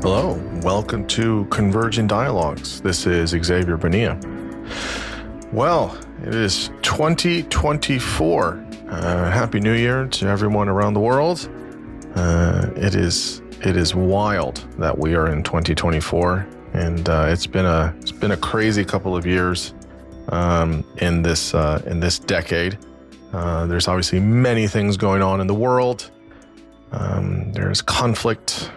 Hello, welcome to Convergent Dialogues. This is Xavier Bonilla. Well, it is 2024. Happy New Year to everyone around the world. It is wild that we are in 2024, and it's been a crazy couple of years in this decade. There's obviously many things going on in the world. There's conflict.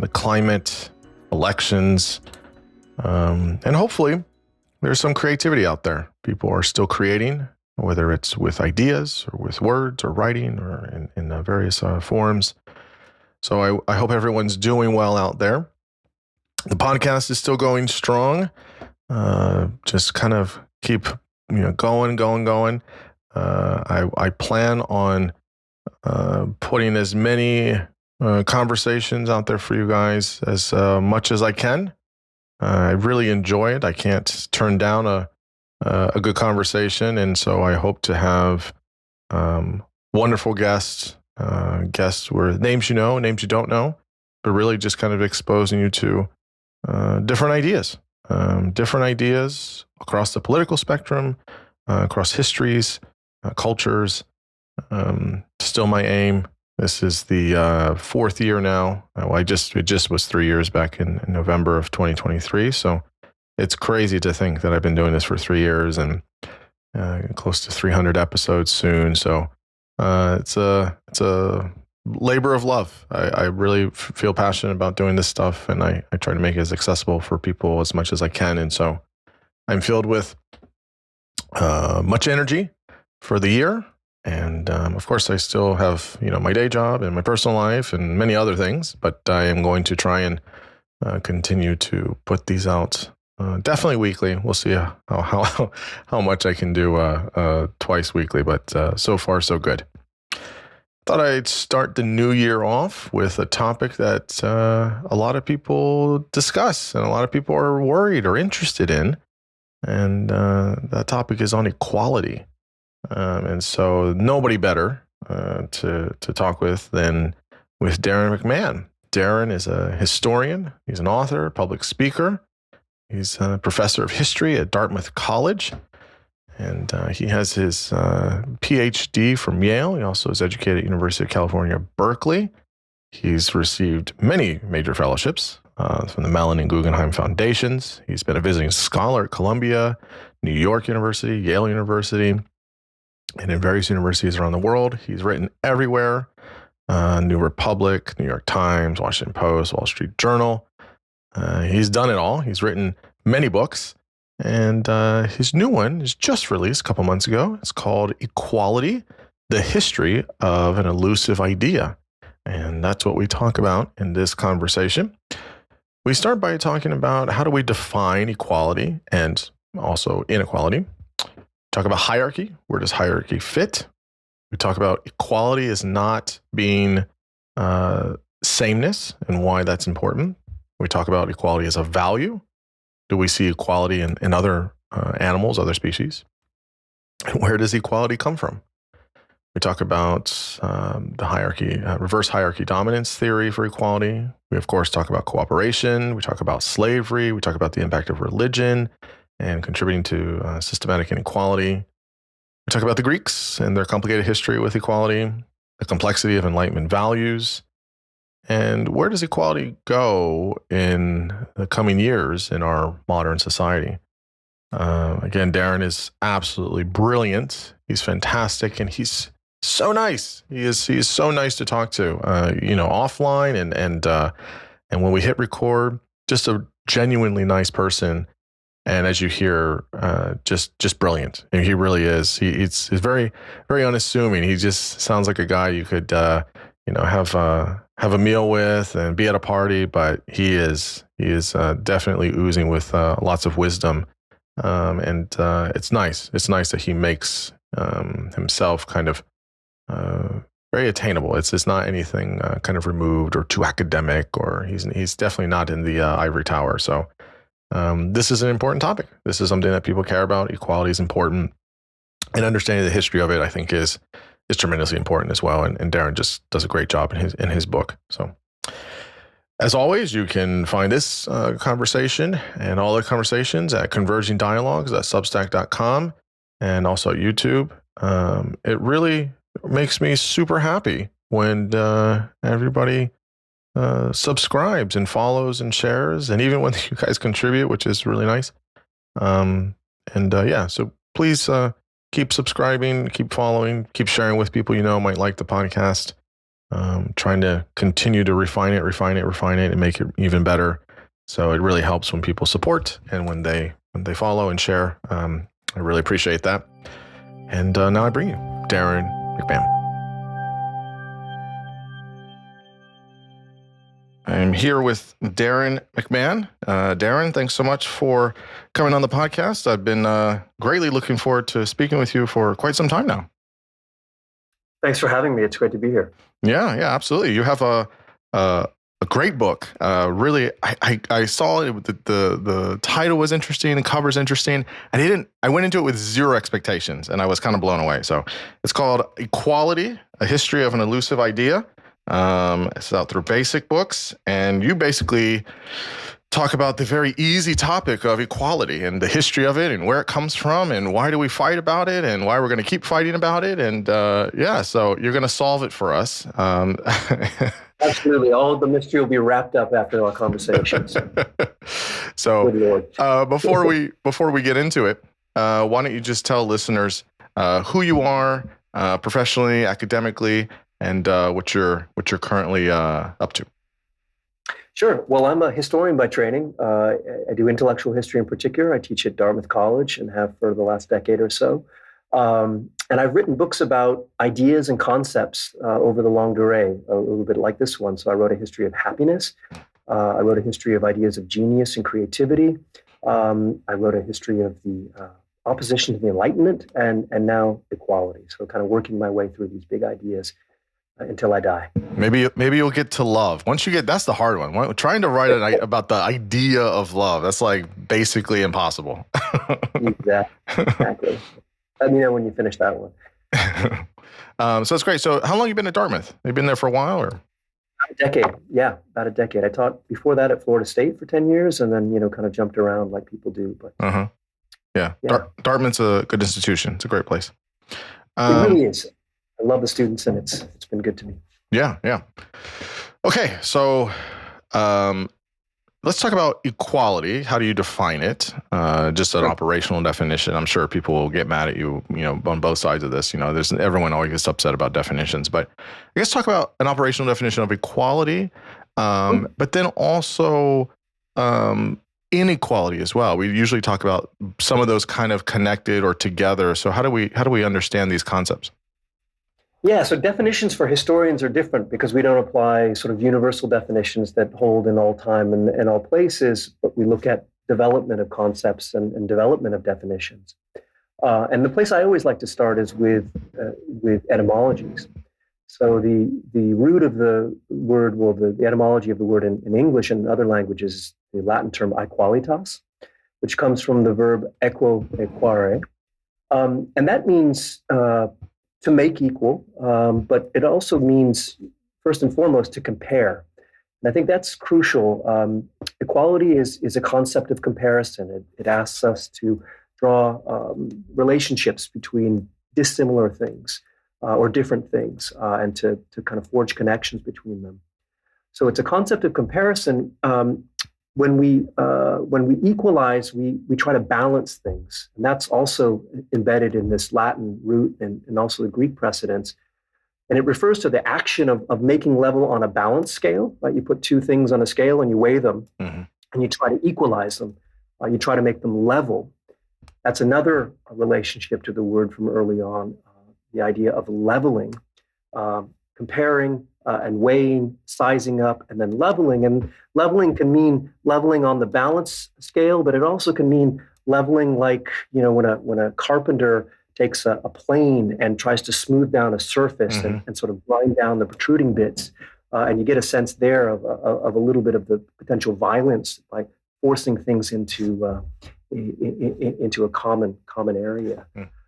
The climate, elections, and hopefully there's some creativity out there. People are still creating, whether it's with ideas or with words or writing or in various forms. So I hope everyone's doing well out there. The podcast is still going strong. Just kind of keep going. I plan on putting as many conversations out there for you guys as much as I can. I really enjoy it. I can't turn down a good conversation, and so I hope to have wonderful guests where names you know, names you don't know, but really just kind of exposing you to different ideas across the political spectrum, across histories, cultures. Still my aim. This is the fourth year now. It just was 3 years back in November of 2023. So it's crazy to think that I've been doing this for 3 years and close to 300 episodes soon. So it's a labor of love. I really feel passionate about doing this stuff, and I try to make it as accessible for people as much as I can. And so I'm filled with much energy for the year. And of course, I still have my day job and my personal life and many other things, but I am going to try and continue to put these out definitely weekly. We'll see how much I can do twice weekly, but so far so good. Thought I'd start the new year off with a topic that a lot of people discuss and a lot of people are worried or interested in, and that topic is on equality. And so nobody better to talk with than with Darrin McMahon. Darrin is a historian. He's an author, public speaker. He's a professor of history at Dartmouth College. And he has his PhD from Yale. He also is educated at University of California, Berkeley. He's received many major fellowships from the Mellon and Guggenheim Foundations. He's been a visiting scholar at Columbia, New York University, Yale University, and in various universities around the world. He's written everywhere: New Republic, New York Times, Washington Post, Wall Street Journal. He's done it all. He's written many books, and his new one is just released a couple months ago. It's called Equality: The History of an Elusive Idea. And that's what we talk about in this conversation. We start by talking about how do we define equality and also inequality. Talk about hierarchy. Where does hierarchy fit? We talk about equality as not being sameness and why that's important. We talk about equality as a value. Do we see equality in other animals, other species? And where does equality come from? We talk about the hierarchy, reverse hierarchy dominance theory for equality. We, of course, talk about cooperation. We talk about slavery. We talk about the impact of religion and contributing to systematic inequality. We talk about the Greeks and their complicated history with equality, the complexity of Enlightenment values, and where does equality go in the coming years in our modern society. Again, Darrin is absolutely brilliant. He's fantastic, and he's so nice. He is so nice to talk to, offline and when we hit record, just a genuinely nice person. And as you hear, just brilliant. And he really is. He's very, very unassuming. He just sounds like a guy you could, have a meal with and be at a party. But he is definitely oozing with lots of wisdom. And it's nice. It's nice that he makes himself kind of very attainable. It's not anything kind of removed or too academic, or he's definitely not in the ivory tower. So. This is an important topic. This is something that people care about. Equality is important, and understanding the history of it, I think, is tremendously important as well. And Darrin just does a great job in his book. So As always, you can find this conversation and all the conversations at Converging Dialogues at substack.com and also at YouTube. It really makes me super happy when everybody subscribes and follows and shares, and even when you guys contribute, which is really nice. So please keep subscribing, keep following, keep sharing with people you know might like the podcast. Trying to continue to refine it, and make it even better. So it really helps when people support and when they follow and share. I really appreciate that. And now I bring you Darrin McMahon. I'm here with Darrin McMahon. Darrin, thanks so much for coming on the podcast. I've been greatly looking forward to speaking with you for quite some time now. Thanks for having me. It's great to be here. Yeah, absolutely. You have a great book. Really, I saw it. The title was interesting. The cover's interesting. I went into it with zero expectations, and I was kind of blown away. So it's called Equality: A History of an Elusive Idea. It's out through Basic Books, and you basically talk about the very easy topic of equality and the history of it and where it comes from and why do we fight about it and why we're going to keep fighting about it. And so you're going to solve it for us. Absolutely. All of the mystery will be wrapped up after our conversations. So before we get into it, why don't you just tell listeners who you are professionally, academically, and what you're currently up to? Sure. Well, I'm a historian by training. I do intellectual history in particular. I teach at Dartmouth College and have for the last decade or so. And I've written books about ideas and concepts over the longue durée, a little bit like this one. So I wrote a history of happiness. I wrote a history of ideas of genius and creativity. I wrote a history of the opposition to the Enlightenment and now equality. So kind of working my way through these big ideas until I die. Maybe you'll get to love. Once you get, that's the hard one. Trying to write about the idea of love, that's like basically impossible. Exactly. Let me know when you finish that one. So that's great. So how long have you been at Dartmouth? You've been there for a while, or? A decade. Yeah, about a decade. I taught before that at Florida State for 10 years and then, kind of jumped around like people do. But Yeah. Dartmouth's a good institution. It's a great place. It really is. I love the students, and it's been good to me. Yeah. Okay, so let's talk about equality. How do you define it? Just an operational definition. I'm sure people will get mad at you, on both sides of this. Everyone always gets upset about definitions, but I guess talk about an operational definition of equality, but then also inequality as well. We usually talk about some of those kind of connected or together. So how do we understand these concepts? Yeah, so definitions for historians are different because we don't apply sort of universal definitions that hold in all time and all places, but we look at development of concepts and development of definitions. And the place I always like to start is with etymologies. So the root of the word, the etymology of the word in English and other languages is the Latin term aequalitas, which comes from the verb equo equare. And that means to make equal, but it also means, first and foremost, to compare. And I think that's crucial. Equality is a concept of comparison. It asks us to draw relationships between dissimilar things or different things and to kind of forge connections between them. So it's a concept of comparison. When we equalize, we try to balance things. And that's also embedded in this Latin root and also the Greek precedents. And it refers to the action of making level on a balance scale, right? You put two things on a scale and you weigh them and you try to equalize them. You try to make them level. That's another relationship to the word from early on, the idea of leveling, comparing and weighing, sizing up, and then leveling. And leveling can mean leveling on the balance scale, but it also can mean leveling like, when a carpenter takes a plane and tries to smooth down a surface and sort of grind down the protruding bits. And you get a sense there of a little bit of the potential violence by forcing things into a common area.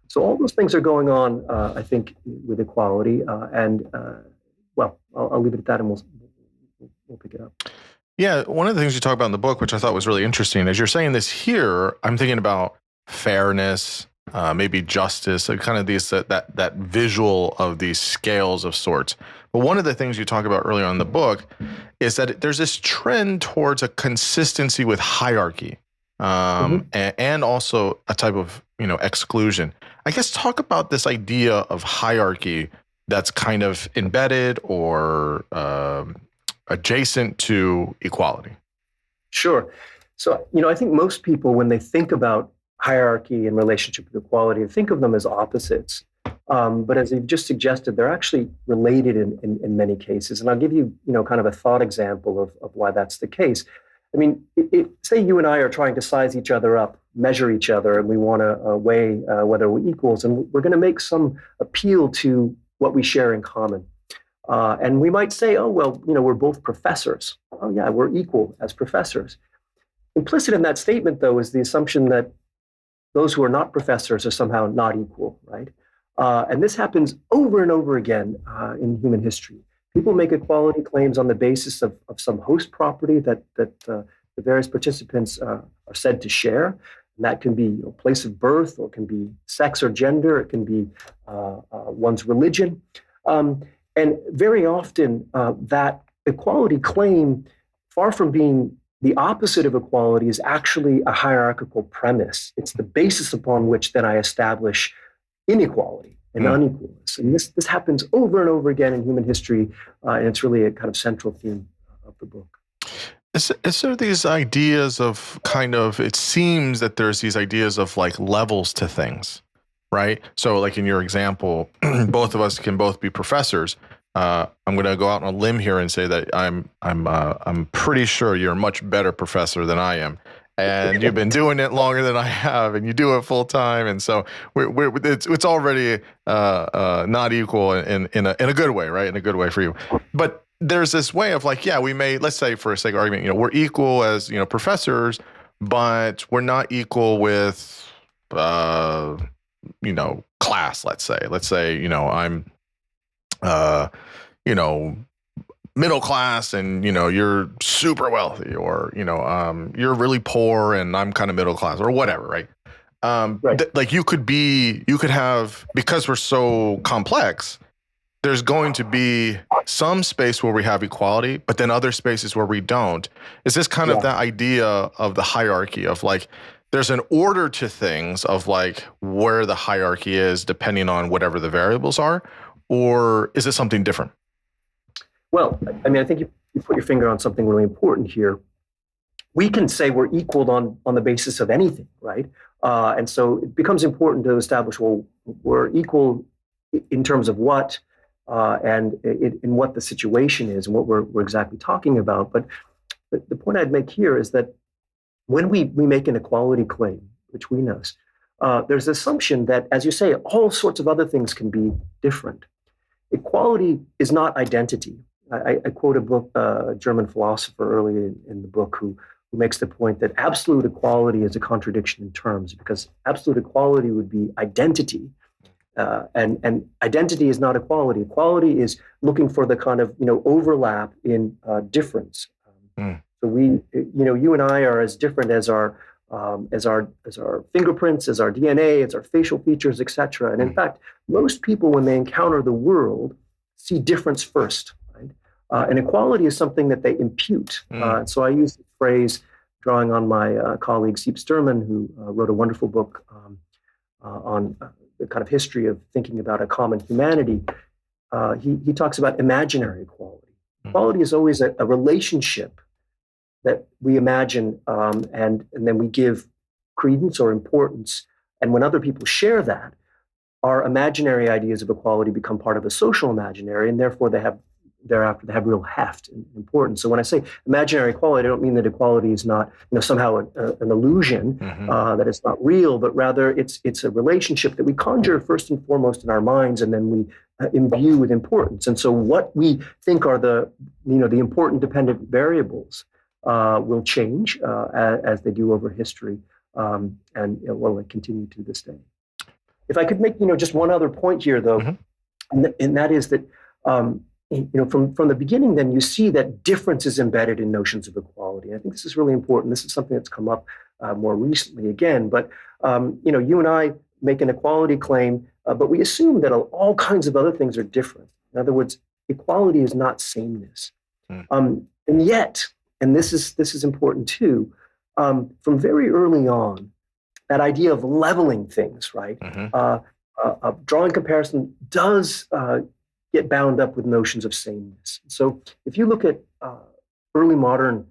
So all those things are going on, I think, with equality. I'll leave it at that, and we'll pick it up. Yeah, one of the things you talk about in the book, which I thought was really interesting, as you're saying this here, I'm thinking about fairness, maybe justice, kind of these that visual of these scales of sorts. But one of the things you talk about earlier on in the book is that there's this trend towards a consistency with hierarchy, and also a type of exclusion. I guess talk about this idea of hierarchy that's kind of embedded or adjacent to equality. Sure. So, I think most people, when they think about hierarchy in relationship to equality, think of them as opposites. But as you've just suggested, they're actually related in many cases. And I'll give you, kind of a thought example of why that's the case. I mean, say you and I are trying to size each other up, measure each other, and we want to weigh whether we're equals, and we're going to make some appeal to what we share in common. And we might say, oh, well, we're both professors. Oh, yeah, we're equal as professors. Implicit in that statement, though, is the assumption that those who are not professors are somehow not equal, right? And this happens over and over again in human history. People make equality claims on the basis of some host property that the various participants are said to share. And that can be place of birth, or it can be sex or gender. It can be one's religion. And very often that equality claim, far from being the opposite of equality, is actually a hierarchical premise. It's the basis upon which then I establish inequality and unequalness. And this happens over and over again in human history, and it's really a kind of central theme of the book. Is there these ideas of it seems that there's these ideas of like levels to things, right? So like in your example, both of us can both be professors. I'm going to go out on a limb here and say that I'm pretty sure you're a much better professor than I am. And you've been doing it longer than I have, and you do it full time, and so it's already not equal in a good way, right? In a good way for you. But there's this way of like, yeah, we may, let's say for sake of argument, we're equal as professors, but we're not equal with class. Let's say I'm middle class, and you're super wealthy, or you're really poor and I'm kind of middle class, or whatever, right? Right. Like you could have, because we're so complex, there's going to be some space where we have equality, but then other spaces where we don't. Is this kind of that idea of the hierarchy of like, there's an order to things of like where the hierarchy is depending on whatever the variables are, or is it something different? Well, I mean, I think you put your finger on something really important here. We can say we're equal on the basis of anything, right? And so it becomes important to establish, well, we're equal in terms of what, and in what the situation is, and what we're exactly talking about. But the point I'd make here is that when we make an equality claim, which we know, there's an assumption that, as you say, all sorts of other things can be different. Equality is not identity. I quote a German philosopher early in the book who makes the point that absolute equality is a contradiction in terms, because absolute equality would be identity, and identity is not equality. Equality is looking for the kind of overlap in difference. So we, you and I are as different as our fingerprints, as our DNA, as our facial features, etc. And in fact, most people, when they encounter the world, see difference first. Right? And equality is something that they impute. So I use the phrase, drawing on my colleague Siep Sturman, who wrote a wonderful book on the kind of history of thinking about a common humanity. He talks about imaginary equality. Equality is always a relationship that we imagine, and then we give credence or importance. And when other people share that, our imaginary ideas of equality become part of a social imaginary, and therefore they have real heft and importance. So when I say imaginary equality, I don't mean that equality is not somehow an illusion, that it's not real, but rather it's a relationship that we conjure first and foremost in our minds, and then we imbue with importance. And so what we think are the important dependent variables will change as they do over history, and will continue to this day. If I could make just one other point here, though, and that is that from the beginning, then you see that difference is embedded in notions of equality. I think this is really important. This is something that's come up more recently again. But you and I make an equality claim, but we assume that all kinds of other things are different. In other words, equality is not sameness. And yet, and this is important too, from very early on, that idea of leveling things, right? Drawing comparison does get bound up with notions of sameness. So if you look at early modern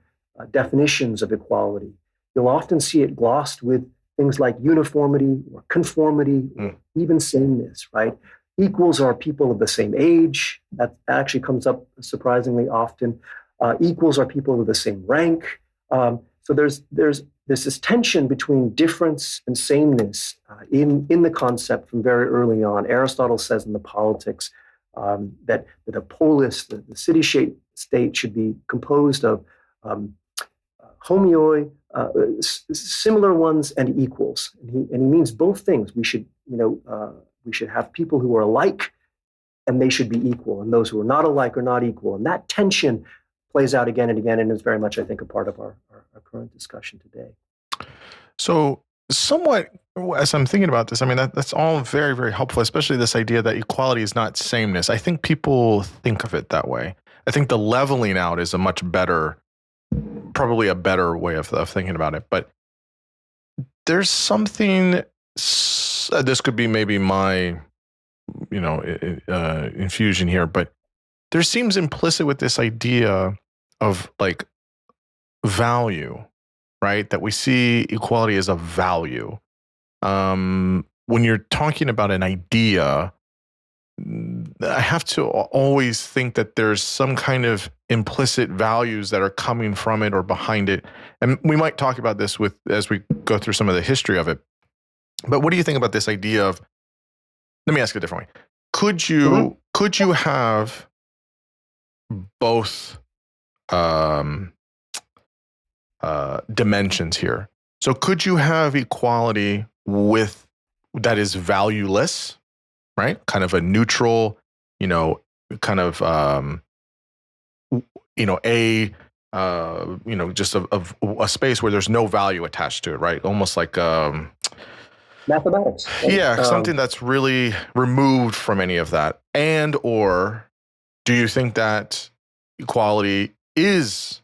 definitions of equality, you'll often see it glossed with things like uniformity or conformity, or even sameness, right? Equals are people of the same age. That actually comes up surprisingly often. Equals are people of the same rank. So there's this tension between difference and sameness in the concept from very early on. Aristotle says in the Politics that a polis, the city-state, should be composed of homioi, similar ones, and equals. And he means both things. We should have people who are alike, and they should be equal, and those who are not alike are not equal. And that tension plays out again and again, and is very much, I think, a part of our current discussion today. So, somewhat, as I'm thinking about this, I mean, that's all very, very helpful, especially this idea that equality is not sameness. I think people think of it that way. I think the leveling out is probably a better way of thinking about it. But there's something, this could be maybe my, infusion here, but there seems implicit with this idea of like value, right? That we see equality as a value. When you're talking about an idea, I have to always think that there's some kind of implicit values that are coming from it or behind it. And we might talk about this as we go through some of the history of it. But what do you think about this idea of, let me ask it a different way. Could you have both dimensions here? So could you have equality that is valueless, right? Kind of a neutral, kind of, just a space where there's no value attached to it, right? Almost like mathematics. Right? Yeah, something that's really removed from any of that. Or do you think that equality is,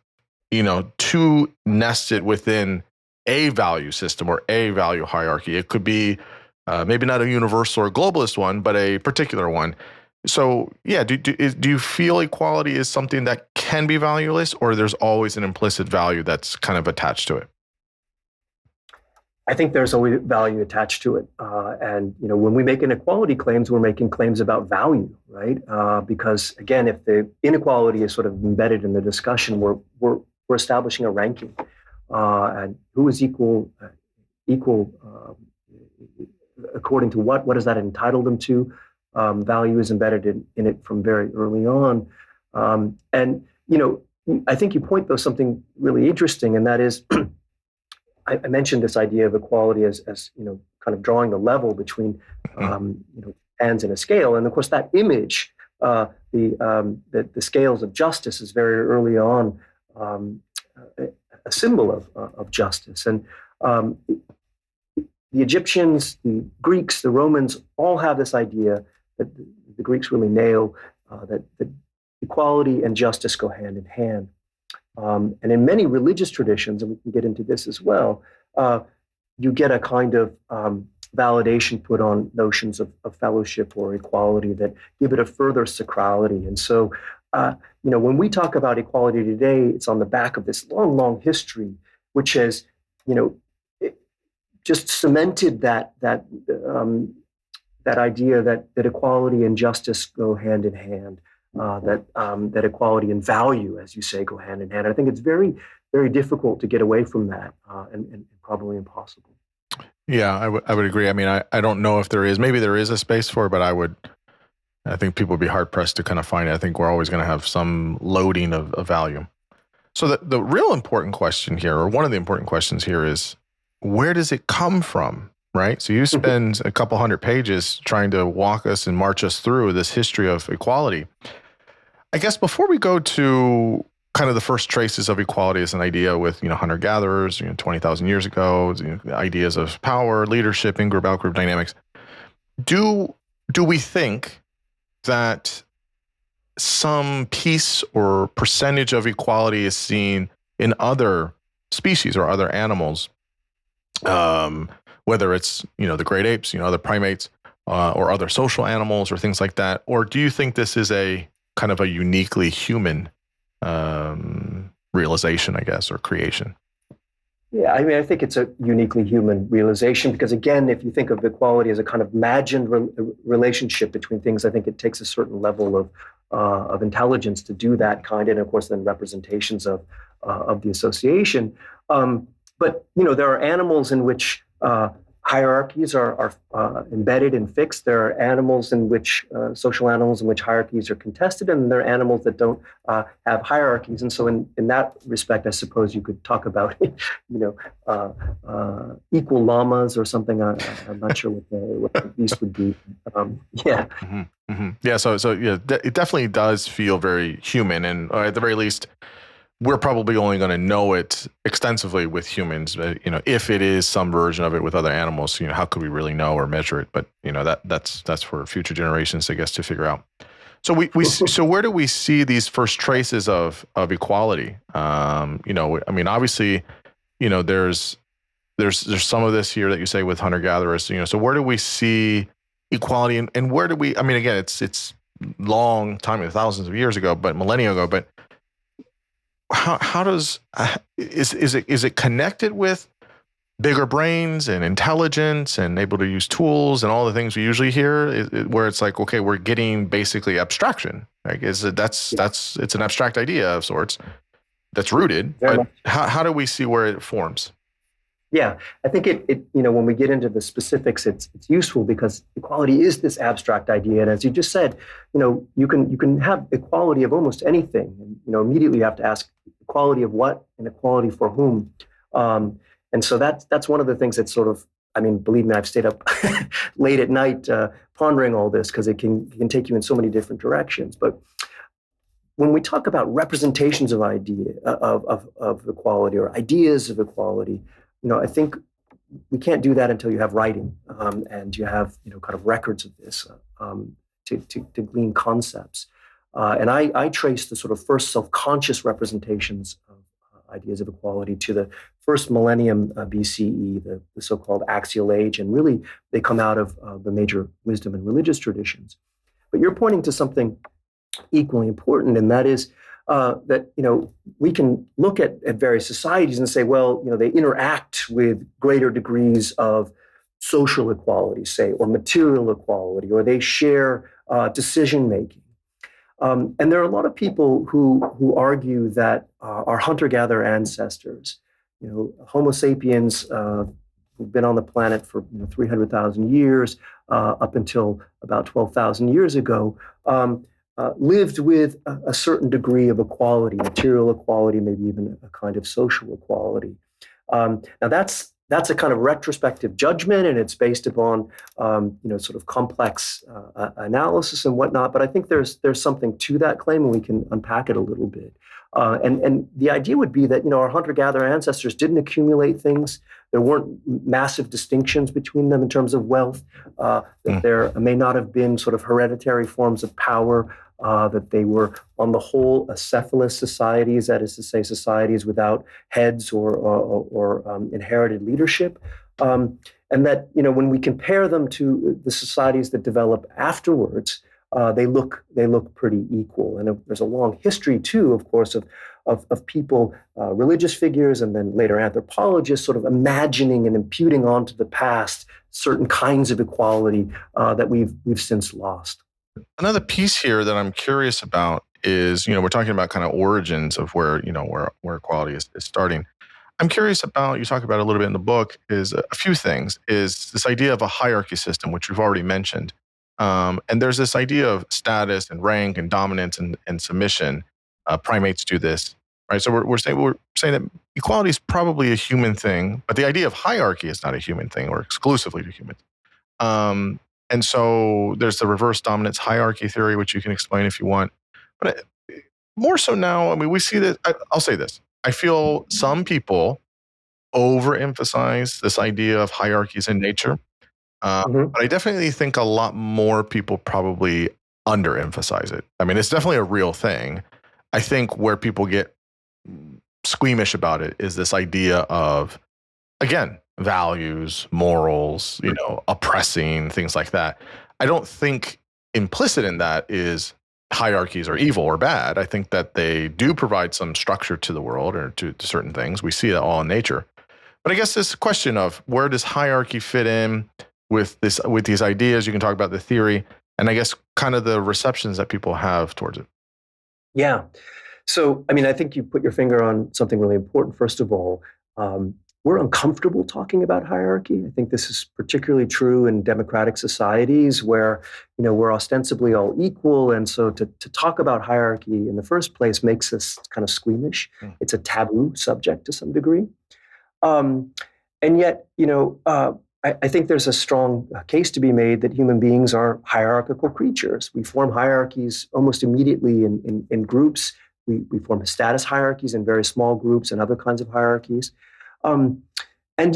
too nested within a value system or a value hierarchy? It could be maybe not a universal or globalist one, but a particular one. So, yeah, do you feel equality is something that can be valueless, or there's always an implicit value that's kind of attached to it? I think there's always value attached to it. And when we make inequality claims, we're making claims about value, right? Because again, if the inequality is sort of embedded in the discussion, we're establishing a ranking. And who is equal according to what? What does that entitle them to? Value is embedded in it from very early on. And I think you point, though, something really interesting, and that is, I mentioned this idea of equality as kind of drawing the level between hands in a scale, and of course that image, the scales of justice, is very early on a symbol of justice. And the Egyptians, the Greeks, the Romans all have this idea that the Greeks really nail, that equality and justice go hand in hand. And in many religious traditions, and we can get into this as well, you get a kind of validation put on notions of fellowship or equality that give it a further sacrality. And so, when we talk about equality today, it's on the back of this long, long history, which has, just cemented that idea that equality and justice go hand in hand. That equality and value, as you say, go hand in hand. I think it's very, very difficult to get away from that, and probably impossible. Yeah, I would agree. I mean, I don't know if there is. Maybe there is a space for it, but I think people would be hard pressed to kind of find it. I think we're always going to have some loading of value. So the real important question here, or one of the important questions here, is where does it come from? Right. So you spend a couple hundred pages trying to walk us and march us through this history of equality. I guess before we go to kind of the first traces of equality as an idea with, hunter-gatherers, 20,000 years ago, ideas of power, leadership, in-group, out-group dynamics, do we think that some piece or percentage of equality is seen in other species or other animals, whether it's, the great apes, other primates, or other social animals or things like that? Or do you think this is a kind of a uniquely human realization, I guess, or creation? Yeah, I mean, I think it's a uniquely human realization because, again, if you think of equality as a kind of imagined relationship between things, I think it takes a certain level of intelligence to do that kind, and of course, then representations of the association. But there are animals in which hierarchies are embedded and fixed. There are animals in which social animals in which hierarchies are contested, and there are animals that don't have hierarchies. And so, in that respect, I suppose you could talk about, equal llamas or something. I'm not sure what the beast would be. Yeah. Mm-hmm, mm-hmm. Yeah. So yeah, it definitely does feel very human, and at the very least, we're probably only going to know it extensively with humans. If it is some version of it with other animals, how could we really know or measure it? But that's for future generations, I guess, to figure out. So so where do we see these first traces of equality? I mean, obviously, there's some of this here that you say with hunter gatherers. So where do we see equality, and where do we? I mean, again, it's long time, thousands of years ago, but millennia ago, but how does is it connected with bigger brains and intelligence and able to use tools and all the things we usually hear, where it's like, okay, we're getting basically abstraction? Like, it's an abstract idea of sorts that's rooted, but how do we see where it forms? Yeah, I think it when we get into the specifics, it's useful because equality is this abstract idea, and as you just said, you can have equality of almost anything, and immediately you have to ask equality of what and equality for whom, and so that's one of the things that's sort of, I mean, believe me, I've stayed up late at night pondering all this because it can take you in so many different directions, but when we talk about representations of of equality or ideas of equality, I think we can't do that until you have writing and you have kind of records of this to glean concepts. And I trace the sort of first self-conscious representations of ideas of equality to the first millennium BCE, the so-called axial age, and really they come out of the major wisdom and religious traditions. But you're pointing to something equally important, and that is that we can look at various societies and say, well, they interact with greater degrees of social equality, say, or material equality, or they share decision making. And there are a lot of people who argue that our hunter-gatherer ancestors, Homo sapiens, who've been on the planet for 300,000 years, up until about 12,000 years ago, lived with a certain degree of equality, material equality, maybe even a kind of social equality. Now that's a kind of retrospective judgment, and it's based upon sort of complex analysis and whatnot. But I think there's something to that claim, and we can unpack it a little bit. And the idea would be that our hunter-gatherer ancestors didn't accumulate things. There weren't massive distinctions between them in terms of wealth. That there may not have been sort of hereditary forms of power. That they were, on the whole, acephalous societies, that is to say, societies without heads or inherited leadership, and that when we compare them to the societies that develop afterwards, they look pretty equal. And there's a long history too, of course, of people, religious figures, and then later anthropologists, sort of imagining and imputing onto the past certain kinds of equality that we've since lost. Another piece here that I'm curious about is, we're talking about kind of origins of where equality is starting. I'm curious about, you talk about it a little bit in the book, is a few things, is this idea of a hierarchy system, which we've already mentioned. And there's this idea of status and rank and dominance and submission. Primates do this, right? So we're saying that equality is probably a human thing, but the idea of hierarchy is not a human thing or exclusively to humans. And so there's the reverse dominance hierarchy theory, which you can explain if you want. But more so now, I mean, we see that, I'll say this. I feel some people overemphasize this idea of hierarchies in nature. Mhm. But I definitely think a lot more people probably underemphasize it. I mean, it's definitely a real thing. I think where people get squeamish about it is this idea of, again, values, morals, oppressing, things like that. I don't think implicit in that is hierarchies are evil or bad. I think that they do provide some structure to the world or to certain things. We see that all in nature. But I guess this question of where does hierarchy fit in with these ideas? You can talk about the theory, and I guess kind of the receptions that people have towards it. Yeah. So, I mean, I think you put your finger on something really important. First of all, we're uncomfortable talking about hierarchy. I think this is particularly true in democratic societies where, we're ostensibly all equal. And so to talk about hierarchy in the first place makes us kind of squeamish. It's a taboo subject to some degree. Um, and yet, I think there's a strong case to be made that human beings are hierarchical creatures. We form hierarchies almost immediately in groups. We form status hierarchies in very small groups and other kinds of hierarchies. Um, and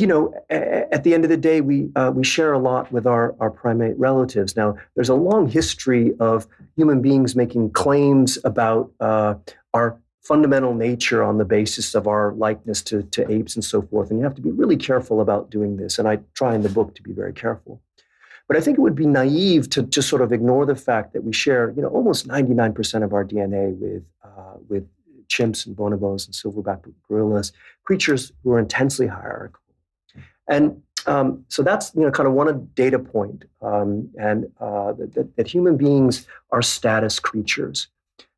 at the end of the day, we share a lot with our primate relatives. Now, there's a long history of human beings making claims about our fundamental nature on the basis of our likeness to apes and so forth. And you have to be really careful about doing this. And I try in the book to be very careful. But I think it would be naive to just sort of ignore the fact that we share, almost 99% of our DNA with chimps and bonobos and silverback gorillas, creatures who are intensely hierarchical. And so that's kind of one data point, and that human beings are status creatures.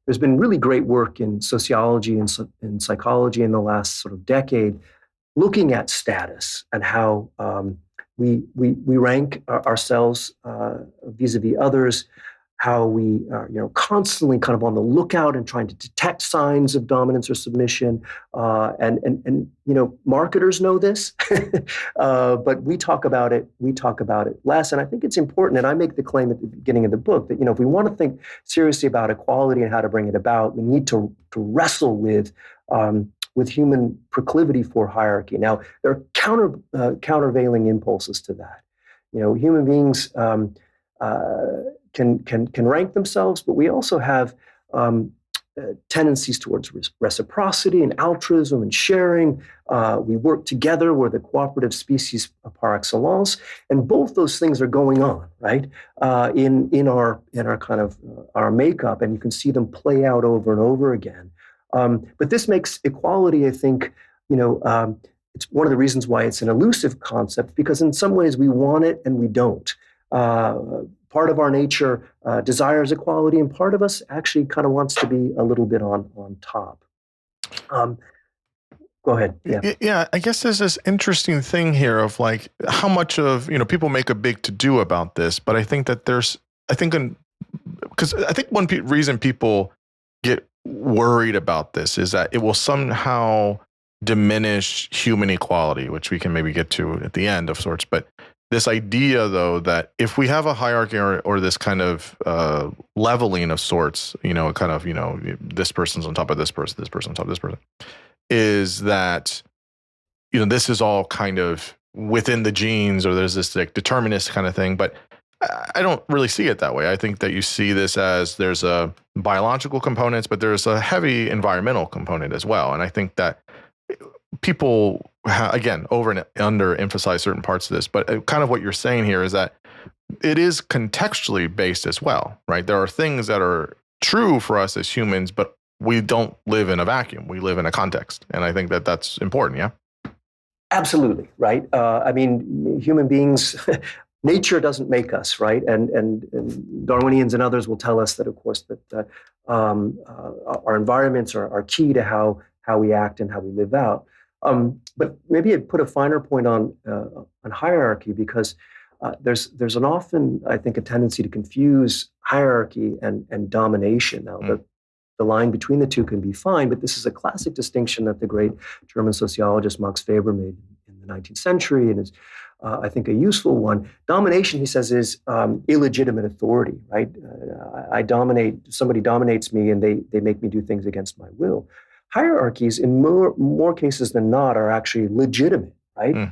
There's been really great work in sociology and psychology in the last sort of decade, looking at status and how we rank ourselves vis-a-vis others, how we are constantly kind of on the lookout and trying to detect signs of dominance or submission, and marketers know this, but we talk about it less. And I think it's important. And I make the claim at the beginning of the book that if we want to think seriously about equality and how to bring it about, we need to wrestle with human proclivity for hierarchy. Now, there are countervailing impulses to that. Human beings can rank themselves, but we also have tendencies towards reciprocity and altruism and sharing. We work together. We're the cooperative species par excellence, and both those things are going on, right? In our kind of our makeup, and you can see them play out over and over again. But this makes equality, I think, it's one of the reasons why it's an elusive concept, because in some ways we want it and we don't. Part of our nature desires equality, and part of us actually kind of wants to be a little bit on top. Go ahead. Yeah. Yeah, I guess there's this interesting thing here of like how much of, people make a big to-do about this, but I think that because I think one reason people get worried about this is that it will somehow diminish human equality, which we can maybe get to at the end of sorts. But this idea, though, that if we have a hierarchy or this kind of leveling of sorts, kind of, this person's on top of this person on top of this person, is that, this is all kind of within the genes, or there's this like determinist kind of thing. But I don't really see it that way. I think that you see this as there's a biological components, but there's a heavy environmental component as well. And I think that people, again, over and under emphasize certain parts of this, but kind of what you're saying here is that it is contextually based as well, right? There are things that are true for us as humans, but we don't live in a vacuum. We live in a context. And I think that that's important. Yeah. Absolutely. Right. I mean, human beings, nature doesn't make us, right? And Darwinians and others will tell us that, of course, that our environments are key to how we act and how we live out. But maybe I'd put a finer point on hierarchy, because there's an often, I think, a tendency to confuse hierarchy and domination. Now, the line between the two can be fine, but this is a classic distinction that the great German sociologist Max Weber made in the 19th century, and is I think, a useful one. Domination, he says, is illegitimate authority, right? I dominate, somebody dominates me and they make me do things against my will. Hierarchies, in more cases than not, are actually legitimate, right?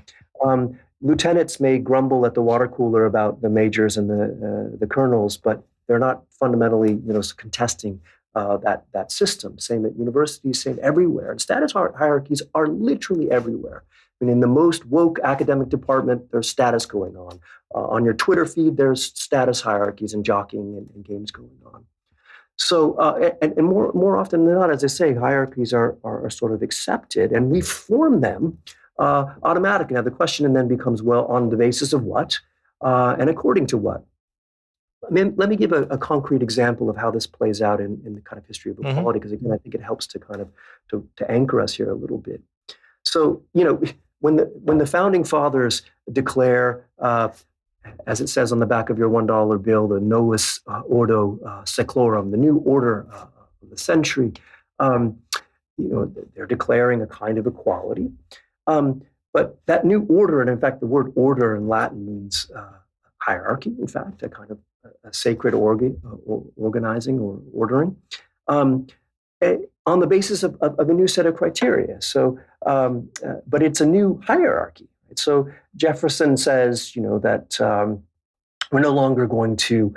Lieutenants may grumble at the water cooler about the majors and the colonels, but they're not fundamentally, contesting that system. Same at universities, same everywhere. And status hierarchies are literally everywhere. I mean, in the most woke academic department, there's status going on. On your Twitter feed, there's status hierarchies and jockeying and games going on. So, and more often than not, as I say, hierarchies are sort of accepted, and we form them automatically. Now, the question then becomes, well, on the basis of what, and according to what? I mean, let me give a concrete example of how this plays out in the kind of history of equality, because again, I think it helps to kind of to anchor us here a little bit. So, when the founding fathers declare, as it says on the back of your $1 bill, the novus ordo seclorum, the new order of the century, they're declaring a kind of equality. But that new order, and in fact, the word order in Latin means hierarchy, in fact, a kind of a sacred organizing or ordering, on the basis of a new set of criteria. So, but it's a new hierarchy. Right? So Jefferson says, that we're no longer going to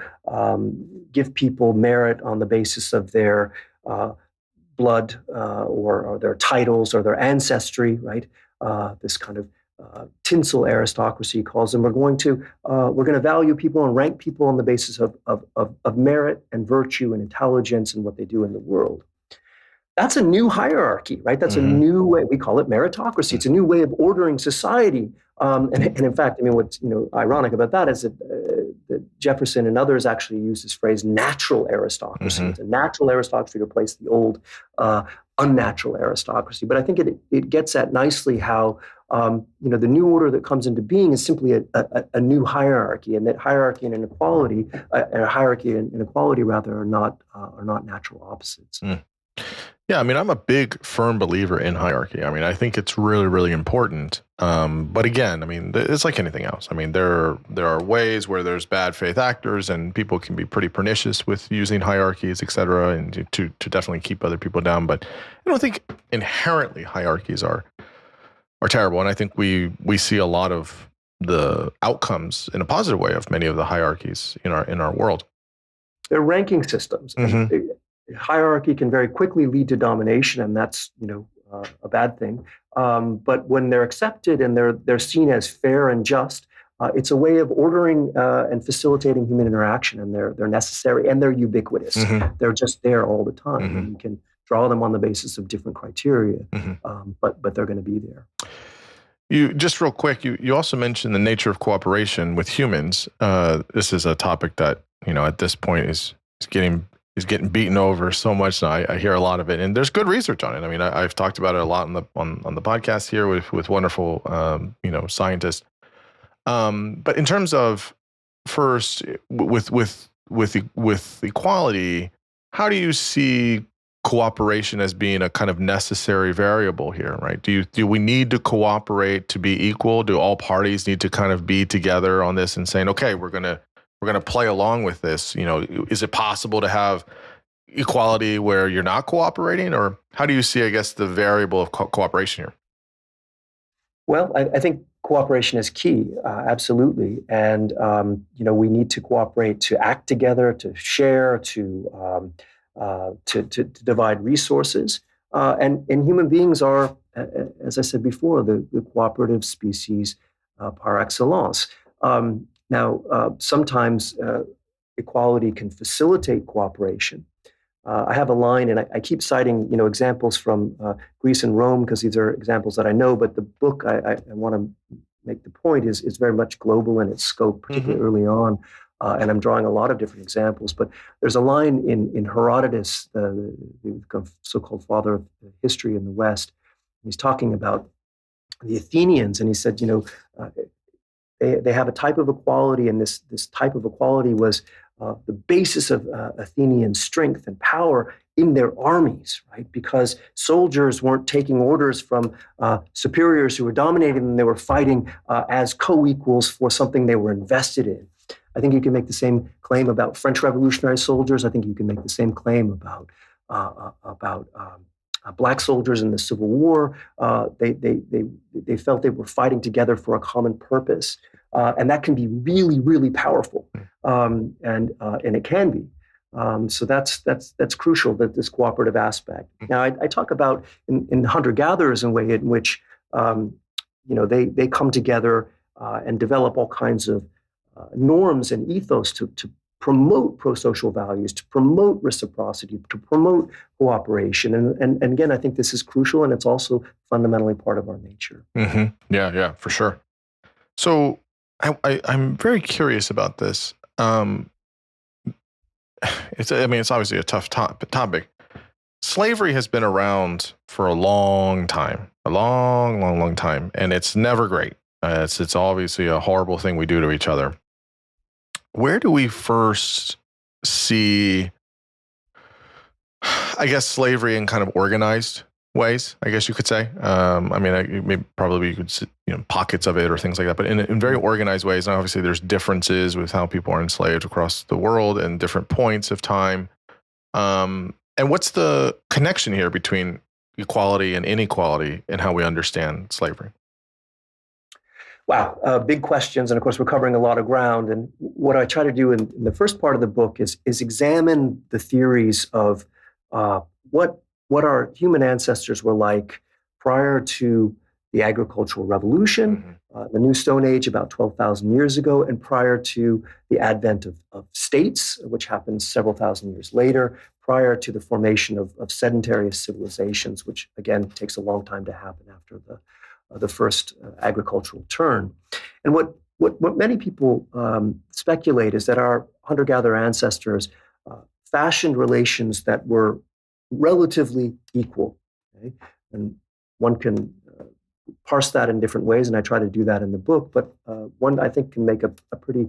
give people merit on the basis of their blood or their titles or their ancestry, right? This kind of tinsel aristocracy calls them. We're going to value people and rank people on the basis of merit and virtue and intelligence and what they do in the world. That's a new hierarchy, right? That's a new way. We call it meritocracy. It's a new way of ordering society. And in fact, I mean, what's ironic about that is that Jefferson and others actually use this phrase "natural aristocracy." It's a natural aristocracy to replace the old unnatural aristocracy. But I think it gets at nicely how the new order that comes into being is simply a new hierarchy, and that hierarchy and inequality, rather, are not natural opposites. Yeah, I mean, I'm a big, firm believer in hierarchy. I mean, I think it's really, really important. But again, I mean, it's like anything else. I mean, there are ways where there's bad faith actors, and people can be pretty pernicious with using hierarchies, et cetera, and to definitely keep other people down. But I don't think inherently hierarchies are terrible. And I think we see a lot of the outcomes in a positive way of many of the hierarchies in our world. They're ranking systems. Hierarchy can very quickly lead to domination, and that's a bad thing. But when they're accepted and they're seen as fair and just, it's a way of ordering and facilitating human interaction, and they're necessary and they're ubiquitous. They're just there all the time. And you can draw them on the basis of different criteria, but they're going to be there. You just real quick. You also mentioned the nature of cooperation with humans. This is a topic that at this point is getting beaten over so much. And I hear a lot of it, and there's good research on it. I mean, I've talked about it a lot on the podcast here with wonderful scientists. But in terms of first with equality, how do you see cooperation as being a kind of necessary variable here, right? Do we need to cooperate to be equal? Do all parties need to kind of be together on this and saying, okay, we're gonna play along with this? Is it possible to have equality where you're not cooperating, or how do you see, I guess, the variable of cooperation here? Well, I think cooperation is key, absolutely, and we need to cooperate to act together, to share, to divide resources, and human beings are, as I said before, the cooperative species par excellence. Now, sometimes equality can facilitate cooperation. I have a line, and I keep citing, examples from Greece and Rome because these are examples that I know. But the book, I want to make the point, is very much global in its scope, particularly early on. And I'm drawing a lot of different examples. But there's a line in Herodotus, the so-called father of history in the West. He's talking about the Athenians, and he said, they have a type of equality, and this type of equality was the basis of Athenian strength and power in their armies, right? Because soldiers weren't taking orders from superiors who were dominating them. They were fighting as co-equals for something they were invested in. I think you can make the same claim about French Revolutionary soldiers. I think you can make the same claim about Black soldiers in the Civil War. They felt they were fighting together for a common purpose, and that can be really, really powerful, and it can be. So that's crucial, that this cooperative aspect. Now, I talk about in hunter-gatherers a way in which they come together and develop all kinds of norms and ethos to promote pro-social values, to promote reciprocity, to promote cooperation. And again, I think this is crucial, and it's also fundamentally part of our nature. Mm-hmm. Yeah, for sure. So I'm very curious about this. It's obviously a tough topic. Slavery has been around for a long time, a long time, and it's never great. It's obviously a horrible thing we do to each other. Where do we first see, I guess, slavery in kind of organized ways, I guess you could say? Probably you could see, pockets of it or things like that, but in very organized ways. And obviously there's differences with how people are enslaved across the world and different points of time. And what's the connection here between equality and inequality and how we understand slavery? Wow, big questions. And of course, we're covering a lot of ground. And what I try to do in the first part of the book is examine the theories of what our human ancestors were like prior to the agricultural revolution, the New Stone Age about 12,000 years ago, and prior to the advent of states, which happened several thousand years later, prior to the formation of sedentary civilizations, which again takes a long time to happen after the first agricultural turn. And what many people speculate is that our hunter-gatherer ancestors fashioned relations that were relatively equal. Okay? And one can parse that in different ways, and I try to do that in the book. But one, I think, can make a pretty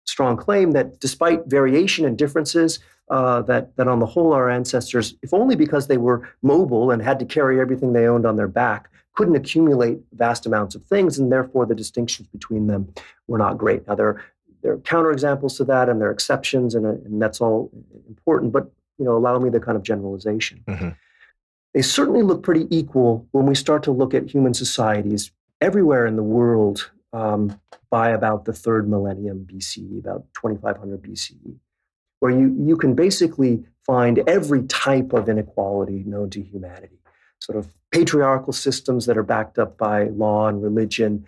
strong claim that despite variation and differences, that on the whole, our ancestors, if only because they were mobile and had to carry everything they owned on their back, couldn't accumulate vast amounts of things, and therefore the distinctions between them were not great. Now, there are counterexamples to that, and there are exceptions, and that's all important, but allow me the kind of generalization. Mm-hmm. They certainly look pretty equal when we start to look at human societies everywhere in the world by about the third millennium BCE, about 2500 BCE, where you can basically find every type of inequality known to humanity. Sort of patriarchal systems that are backed up by law and religion,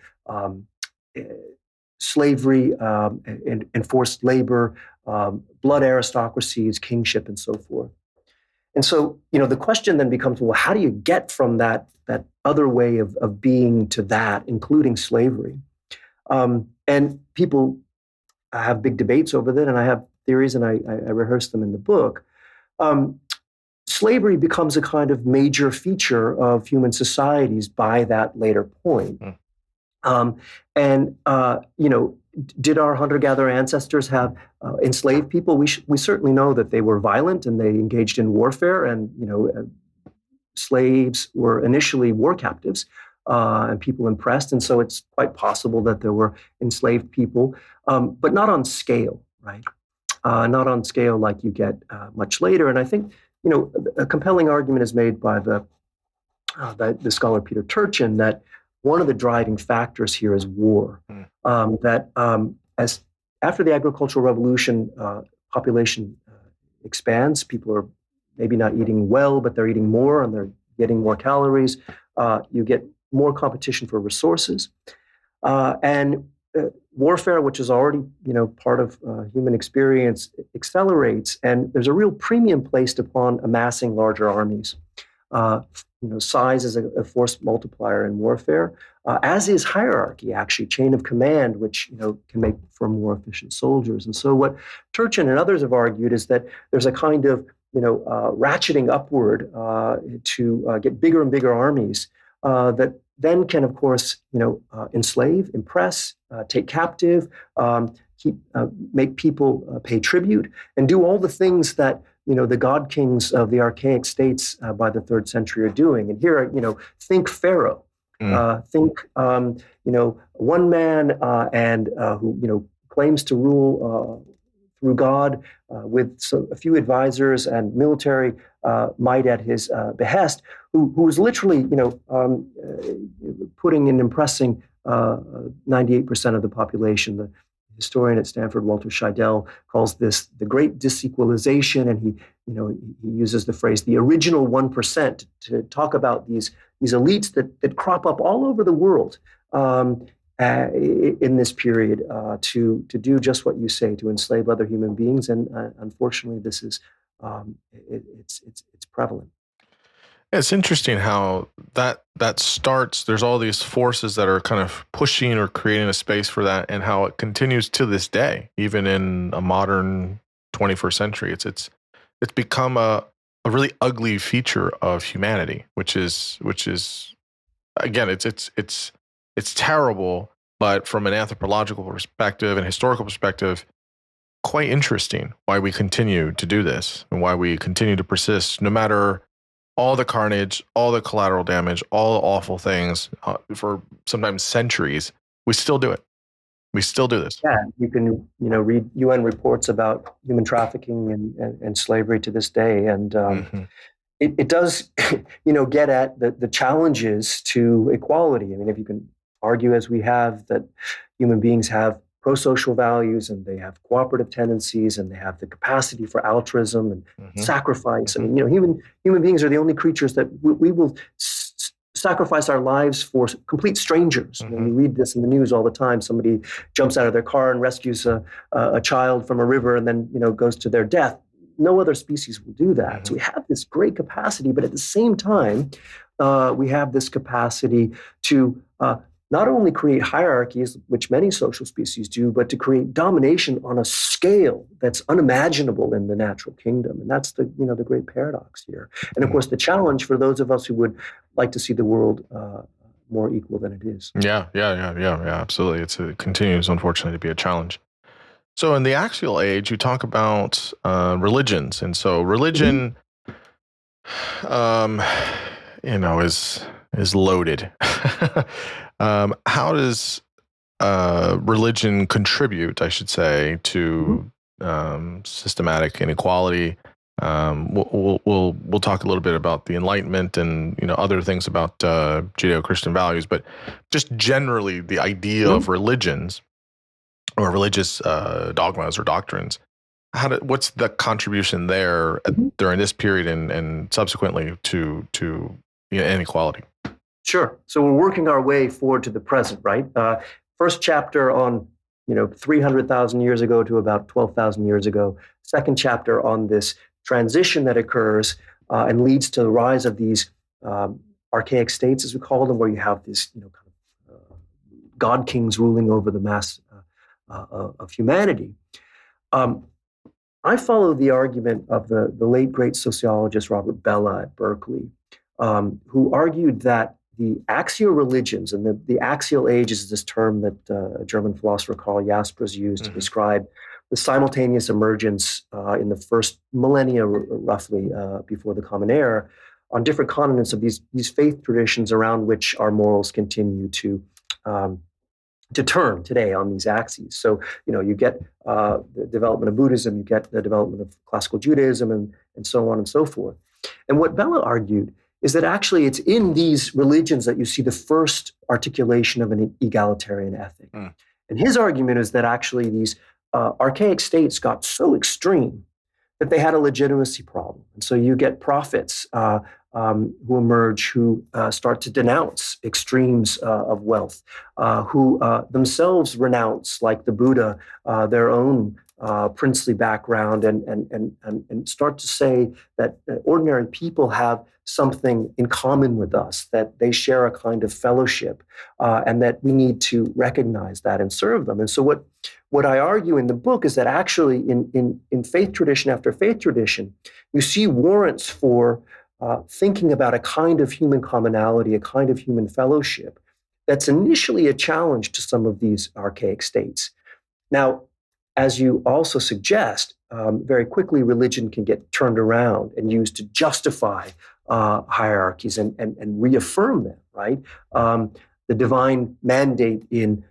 slavery and enforced labor, blood aristocracies, kingship, and so forth. And so, the question then becomes, well, how do you get from that other way of being to that, including slavery? And people have big debates over that, and I have theories, and I rehearse them in the book. Slavery becomes a kind of major feature of human societies by that later point. Did our hunter-gatherer ancestors have enslaved people? We certainly know that they were violent and they engaged in warfare, and slaves were initially war captives and people impressed, and so it's quite possible that there were enslaved people, but not on scale, right? Not on scale like you get much later. And I think a compelling argument is made by the scholar Peter Turchin that one of the driving factors here is war. As after the agricultural revolution, population expands. People are maybe not eating well, but they're eating more and they're getting more calories. You get more competition for resources, and warfare, which is already part of human experience, accelerates. And there's a real premium placed upon amassing larger armies. Size is a force multiplier in warfare, as is hierarchy, actually, chain of command, which can make for more efficient soldiers. And so what Turchin and others have argued is that there's a kind of ratcheting upward to get bigger and bigger armies that then can, of course, enslave, impress, take captive, make people pay tribute, and do all the things that the god kings of the archaic states by the 3rd century are doing. And here, think Pharaoh, think, one man and who, claims to rule through God with a few advisors and military might at his behest, who's literally, putting and impressing 98% of the population. The historian at Stanford, Walter Scheidel, calls this the great disequalization, and he uses the phrase "the original 1% to talk about these elites that crop up all over the world in this period to do just what you say, to enslave other human beings. And unfortunately, this is it's prevalent. It's interesting how that starts. There's all these forces that are kind of pushing or creating a space for that, and how it continues to this day, even in a modern 21st century. It's become a really ugly feature of humanity, which is again, it's terrible, but from an anthropological perspective and historical perspective, quite interesting why we continue to do this and why we continue to persist, no matter all the carnage, all the collateral damage, all the awful things for sometimes centuries. We still do it. We still do this. Yeah, you can read UN reports about human trafficking and slavery to this day, and it does get at the challenges to equality. I mean, if you can argue, as we have, that human beings have pro-social values and they have cooperative tendencies and they have the capacity for altruism and sacrifice. I mean, human beings are the only creatures that we will sacrifice our lives for complete strangers. I mean, you read this in the news all the time. Somebody jumps out of their car and rescues a child from a river and then goes to their death. No other species will do that. So we have this great capacity, but at the same time, we have this capacity to not only create hierarchies, which many social species do, but to create domination on a scale that's unimaginable in the natural kingdom. And that's the great paradox here. And of course, the challenge for those of us who would like to see the world more equal than it is. Yeah, absolutely. It continues, unfortunately, to be a challenge. So in the axial age, you talk about religions. And so religion, is loaded. How does religion contribute, I should say, to systematic inequality? We'll talk a little bit about the Enlightenment and other things about Judeo-Christian values, but just generally the idea of religions or religious dogmas or doctrines. What's the contribution there during this period and subsequently to inequality? Sure. So we're working our way forward to the present, right? First chapter on 300,000 years ago to about 12,000 years ago. Second chapter on this transition that occurs and leads to the rise of these archaic states, as we call them, where you have this kind of god kings ruling over the mass of humanity. I follow the argument of the late great sociologist Robert Bellah at Berkeley, who argued that the axial religions, and the axial age is this term that German philosopher Karl Jaspers used to describe the simultaneous emergence in the first millennia, roughly before the Common Era, on different continents of these faith traditions around which our morals continue to turn today on these axes. So, you get the development of Buddhism, you get the development of classical Judaism, and so on and so forth. And what Bellah argued is that actually it's in these religions that you see the first articulation of an egalitarian ethic. And his argument is that actually these archaic states got so extreme that they had a legitimacy problem. And so you get prophets who emerge, who start to denounce extremes of wealth, who themselves renounce, like the Buddha, their own princely background, and start to say that ordinary people have something in common with us, that they share a kind of fellowship, and that we need to recognize that and serve them. And so what I argue in the book is that actually in faith tradition after faith tradition, you see warrants for thinking about a kind of human commonality, a kind of human fellowship that's initially a challenge to some of these archaic states. Now, as you also suggest, very quickly religion can get turned around and used to justify hierarchies and reaffirm them, right? The divine mandate in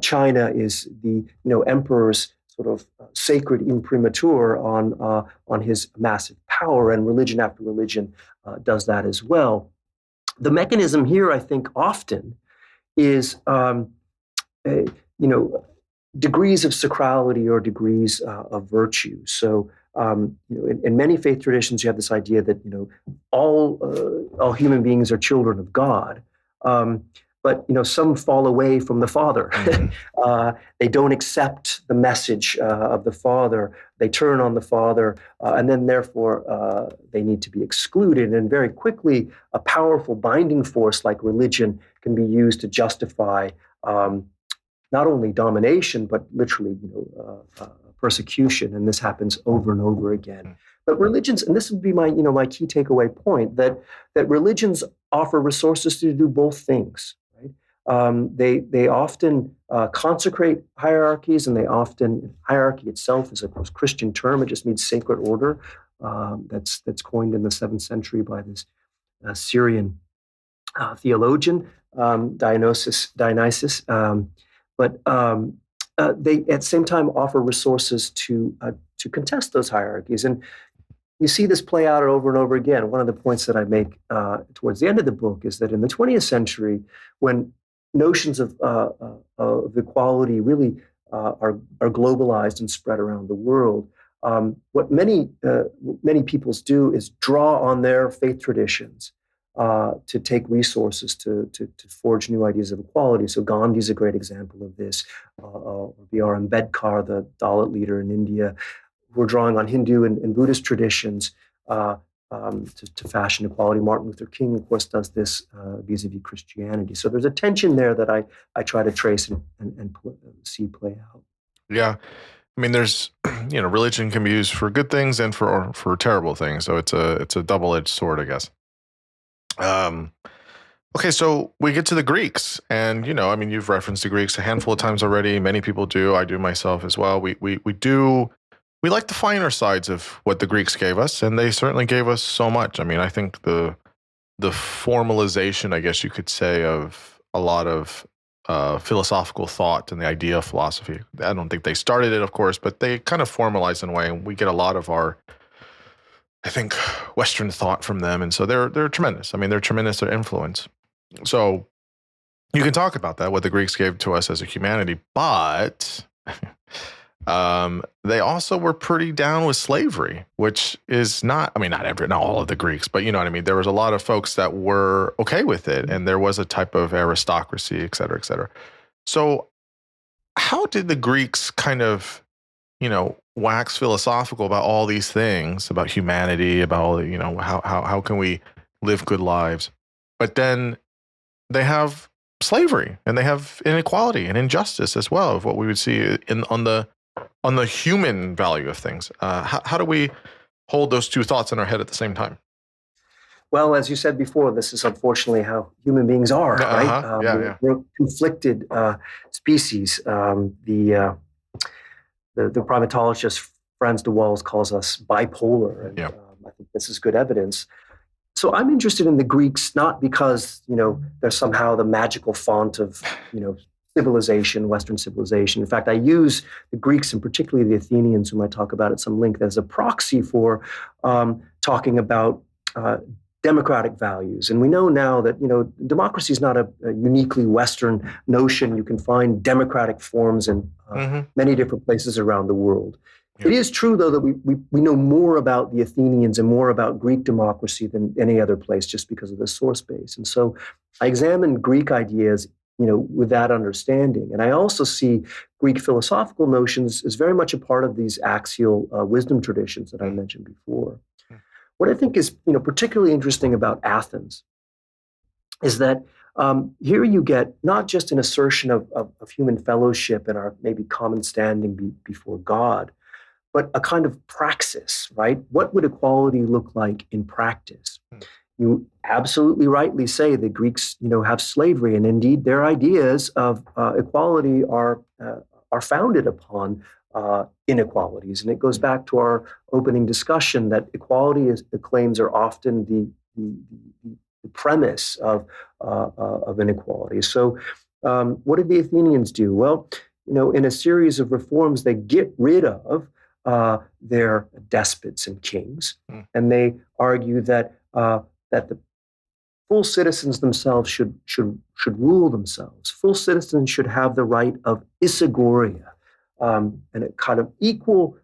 China is the emperor's sort of sacred imprimatur on his massive power, and religion after religion does that as well. The mechanism here, I think, often is degrees of sacrality or degrees of virtue. So, in many faith traditions, you have this idea that all human beings are children of God. But some fall away from the Father. They don't accept the message of the Father. They turn on the Father, and then therefore they need to be excluded. And very quickly, a powerful binding force like religion can be used to justify not only domination but literally persecution. And this happens over and over again. But religions, and this would be my my key takeaway point, that religions offer resources to do both things. They often consecrate hierarchies, and hierarchy itself is a Christian term. It just means sacred order. That's coined in the 7th century by this Syrian theologian, Dionysius. But they at the same time offer resources to contest those hierarchies. And you see this play out over and over again. One of the points that I make towards the end of the book is that in the 20th century, when notions of equality really are globalized and spread around the world, what many peoples do is draw on their faith traditions to take resources to forge new ideas of equality. So Gandhi is a great example of this. B.R. Ambedkar, the Dalit leader in India, who are drawing on Hindu and Buddhist traditions to fashion equality. Martin Luther King, of course, does this vis-a-vis Christianity. So there's a tension there that I try to trace and see play out. Yeah. I mean, there's, religion can be used for good things and for terrible things. So it's a double-edged sword, I guess. Okay, so we get to the Greeks, and you've referenced the Greeks a handful of times already. Many people do. I do myself as well. We like the finer sides of what the Greeks gave us, and they certainly gave us so much. I mean, I think the formalization, I guess you could say, of a lot of philosophical thought and the idea of philosophy. I don't think they started it, of course, but they kind of formalized in a way, and we get a lot of our, I think, Western thought from them. And so they're tremendous. I mean, they're tremendous, their influence. So you can talk about that, what the Greeks gave to us as a humanity, but they also were pretty down with slavery, which is not all of the Greeks, but you know what I mean? There was a lot of folks that were okay with it, and there was a type of aristocracy, et cetera, et cetera. So how did the Greeks kind of, wax philosophical about all these things, about humanity, about, how can we live good lives? But then they have slavery, and they have inequality and injustice as well, of what we would see on the human value of things. How do we hold those two thoughts in our head at the same time? Well, as you said before, this is unfortunately how human beings are, right? We're conflicted species. The primatologist Frans de Waals calls us bipolar, and I think this is good evidence. So I'm interested in the Greeks not because they're somehow the magical font of civilization, Western civilization. In fact, I use the Greeks and particularly the Athenians, whom I talk about at some length, as a proxy for talking about democratic values. And we know now that democracy is not a uniquely Western notion. You can find democratic forms in many different places around the world. Yeah. It is true, though, that we know more about the Athenians and more about Greek democracy than any other place, just because of the source base. And so I examine Greek ideas with that understanding. And I also see Greek philosophical notions as very much a part of these axial wisdom traditions that I mentioned before. What I think is particularly interesting about Athens is that here you get not just an assertion of human fellowship and our maybe common standing before God, but a kind of praxis, right? What would equality look like in practice? You absolutely rightly say the Greeks, have slavery, and indeed their ideas of equality are founded upon inequalities. And it goes back to our opening discussion that the claims are often the premise of inequality. So what did the Athenians do? Well, in a series of reforms, they get rid of their despots and kings, and they argue that the full citizens themselves should rule themselves. Full citizens should have the right of isagoria, and a kind of equal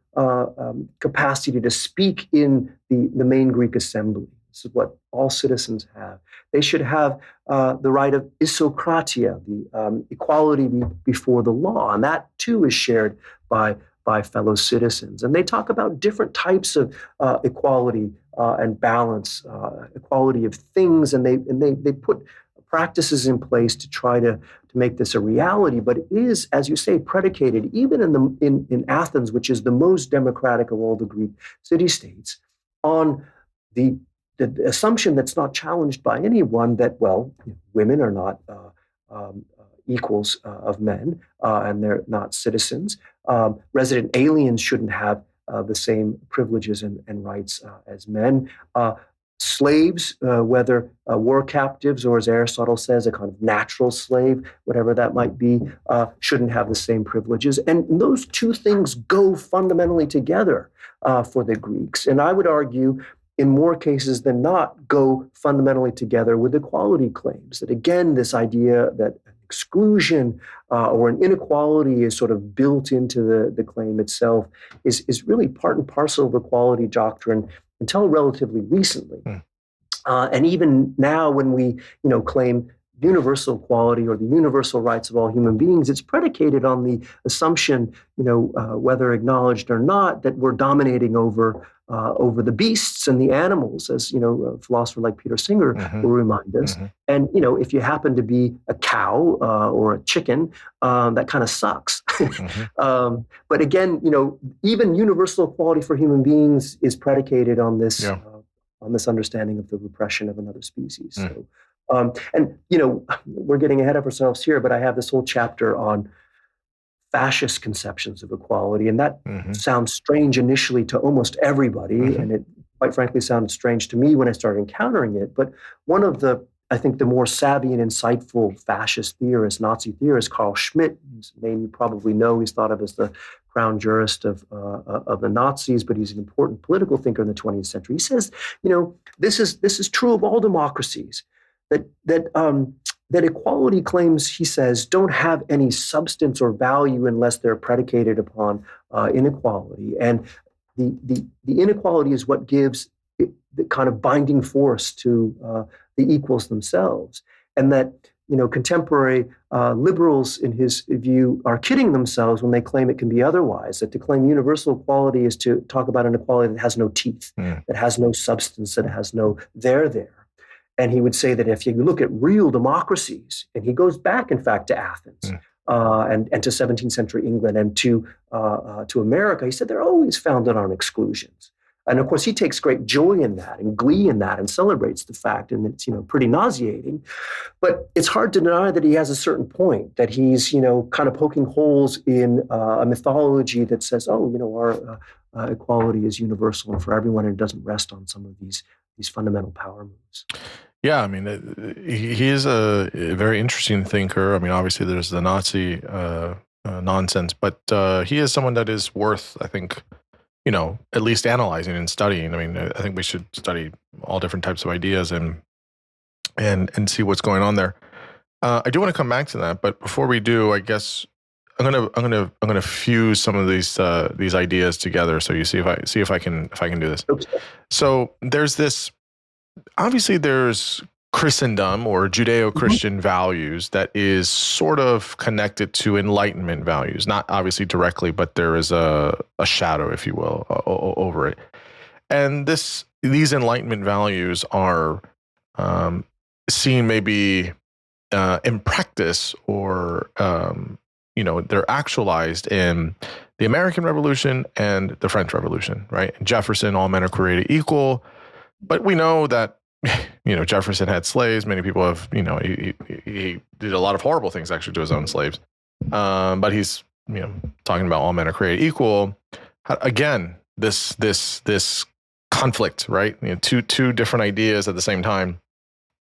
capacity to speak in the main Greek assembly. This is what all citizens have. They should have the right of isokratia, the equality before the law, and that too is shared by fellow citizens. And they talk about different types of equality and balance, equality of things, and they put practices in place to try to make this a reality. But it is, as you say, predicated even in Athens, which is the most democratic of all the Greek city-states, on the assumption that's not challenged by anyone that, well, women are not equals of men, and they're not citizens. Resident aliens shouldn't have the same privileges and rights as men. Slaves, whether war captives or, as Aristotle says, a kind of natural slave, whatever that might be, shouldn't have the same privileges. And those two things go fundamentally together for the Greeks. And I would argue, in more cases than not, go fundamentally together with equality claims. That again, this idea that exclusion or an inequality is sort of built into the claim itself is really part and parcel of equality doctrine until relatively recently. And even now, when we claim universal equality or the universal rights of all human beings, it's predicated on the assumption, whether acknowledged or not, that we're dominating over the beasts and the animals, as a philosopher like Peter Singer will remind us. And if you happen to be a cow or a chicken, that kind of sucks. But again, even universal equality for human beings is predicated on this understanding of the repression of another species. So, and we're getting ahead of ourselves here, but I have this whole chapter on fascist conceptions of equality, and that sounds strange initially to almost everybody, and it quite frankly sounded strange to me when I started encountering it. But one of I think the more savvy and insightful fascist theorist, Nazi theorist, Carl Schmitt, whose name you probably know, he's thought of as the crown jurist of the Nazis, but he's an important political thinker in the 20th century. He says, this is true of all democracies, that equality claims, he says, don't have any substance or value unless they're predicated upon inequality. And the inequality is what gives the kind of binding force to the equals themselves. And that, contemporary liberals, in his view, are kidding themselves when they claim it can be otherwise, that to claim universal equality is to talk about an equality that has no teeth, that has no substance, that has no there. And he would say that if you look at real democracies, and he goes back, in fact, to Athens and to 17th century England and to America, he said they're always founded on exclusions. And of course, he takes great joy in that and glee in that and celebrates the fact, and it's pretty nauseating. But it's hard to deny that he has a certain point, that he's kind of poking holes in a mythology that says, our equality is universal and for everyone, and it doesn't rest on some of these fundamental power moves. Yeah, I mean, he is a very interesting thinker. I mean, obviously there's the Nazi nonsense, but he is someone that is worth, I think, at least analyzing and studying. I mean, I think we should study all different types of ideas and see what's going on there. I do want to come back to that, but before we do, I guess I'm gonna fuse some of these ideas together. So you see if I can do this. Oops. So there's this. Obviously, there's Christendom or Judeo-Christian values that is sort of connected to Enlightenment values, not obviously directly, but there is a shadow, if you will, over it. And these Enlightenment values are seen maybe in practice, or they're actualized in the American Revolution and the French Revolution, right? Jefferson, all men are created equal. But we know that, Jefferson had slaves. Many people have, he did a lot of horrible things actually to his own slaves. But he's talking about all men are created equal, again, this conflict, right? Two different ideas at the same time.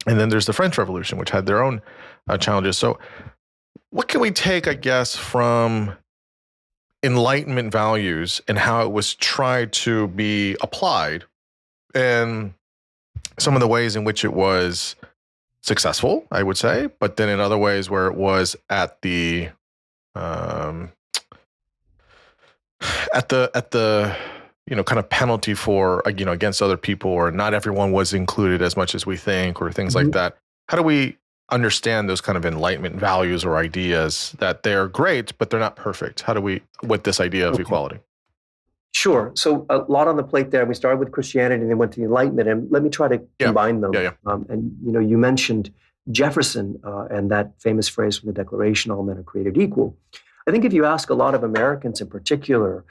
And then there's the French Revolution, which had their own challenges. So what can we take, I guess, from Enlightenment values and how it was tried to be applied, and some of the ways in which it was successful, I would say, but then in other ways where it was at the kind of penalty for against other people, or not everyone was included as much as we think, or things like that. How do we understand those kind of Enlightenment values or ideas, that they're great but they're not perfect? How do we, with this idea of equality? Sure. So a lot on the plate there. We started with Christianity and then went to the Enlightenment, and let me try to combine them. And you mentioned Jefferson and that famous phrase from the Declaration, "All men are created equal." I think if you ask a lot of Americans in particular,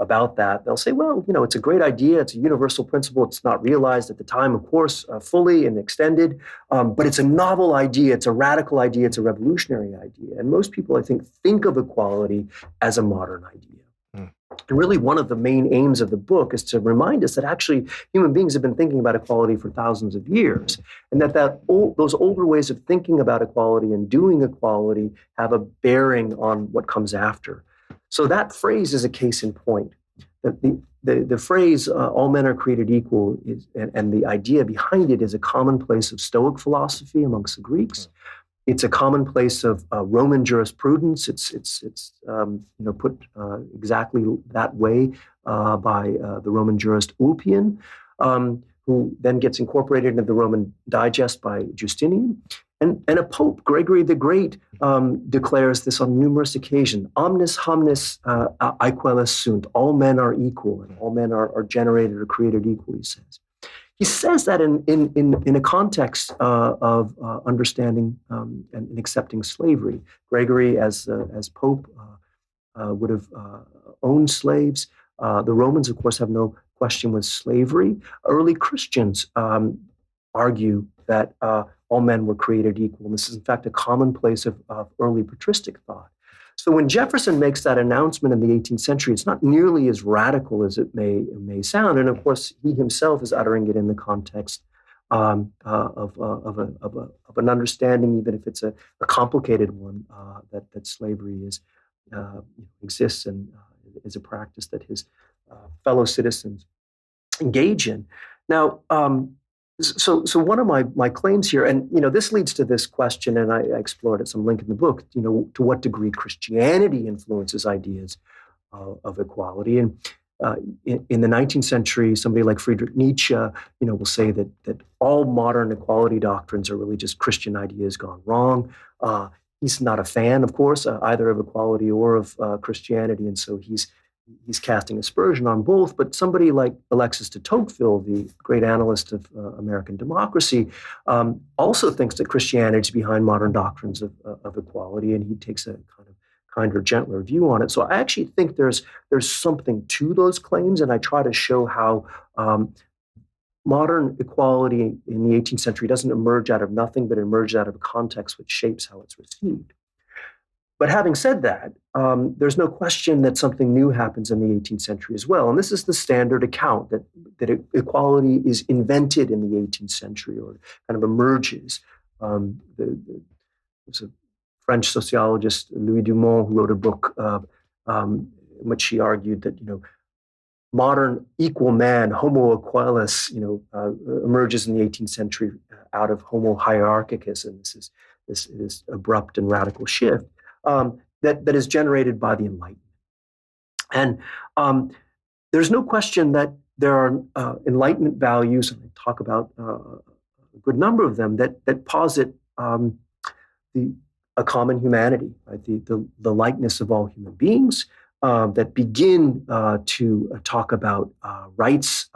about that, they'll say, well, it's a great idea. It's a universal principle. It's not realized at the time, of course, fully and extended, but it's a novel idea. It's a radical idea. It's a revolutionary idea. And most people, I think of equality as a modern idea. And really, one of the main aims of the book is to remind us that actually human beings have been thinking about equality for thousands of years, and that those older ways of thinking about equality and doing equality have a bearing on what comes after. So that phrase is a case in point. That the phrase "all men are created equal" and the idea behind it is a commonplace of Stoic philosophy amongst the Greeks. It's a commonplace of Roman jurisprudence. It's put exactly that way by the Roman jurist Ulpian, who then gets incorporated into the Roman Digest by Justinian. And a pope, Gregory the Great, declares this on numerous occasions: "Omnis homines aequalis sunt." All men are equal, and all men are generated or created equal, he says. He says that in a context of understanding and accepting slavery. Gregory, as Pope, would have owned slaves. The Romans, of course, have no question with slavery. Early Christians argue that all men were created equal. And this is, in fact, a commonplace of early patristic thought. So when Jefferson makes that announcement in the 18th century, it's not nearly as radical as it may sound. And of course, he himself is uttering it in the context of an understanding, even if it's a complicated one, that slavery exists and is a practice that his fellow citizens engage in. Now, so one of my claims here, and this leads to this question, and I explored at some link in the book, to what degree Christianity influences ideas of equality. And in the 19th century, somebody like Friedrich Nietzsche, will say that all modern equality doctrines are really just Christian ideas gone wrong. He's not a fan, of course, either of equality or of Christianity, and so he's casting aspersion on both. But somebody like Alexis de Tocqueville, the great analyst of American democracy, also thinks that Christianity is behind modern doctrines of equality, and he takes a kind of kinder, gentler view on it. So I actually think there's something to those claims, and I try to show how modern equality in the 18th century doesn't emerge out of nothing, but emerges out of a context which shapes how it's received. But having said that, there's no question that something new happens in the 18th century as well. And this is the standard account that equality is invented in the 18th century, or kind of emerges. There's a French sociologist, Louis Dumont, who wrote a book in which he argued that, modern equal man, Homo equalis, emerges in the 18th century out of Homo hierarchicus, and this is abrupt and radical shift. That is generated by the Enlightenment. And there's no question that there are Enlightenment values, and I talk about a good number of them, that posit a common humanity, right? The likeness of all human beings, that begin to talk about rights,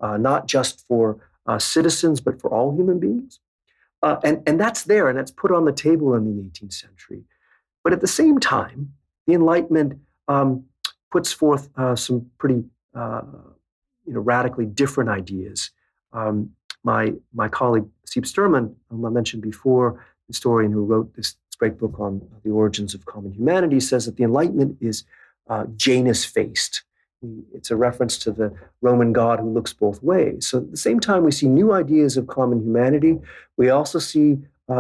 not just for citizens, but for all human beings. And that's there, and that's put on the table in the 18th century. But at the same time, the Enlightenment puts forth some pretty, radically different ideas. My colleague Steve Sturman, whom I mentioned before, historian who wrote this great book on the origins of common humanity, says that the Enlightenment is Janus-faced. It's a reference to the Roman god who looks both ways. So at the same time, we see new ideas of common humanity. We also see,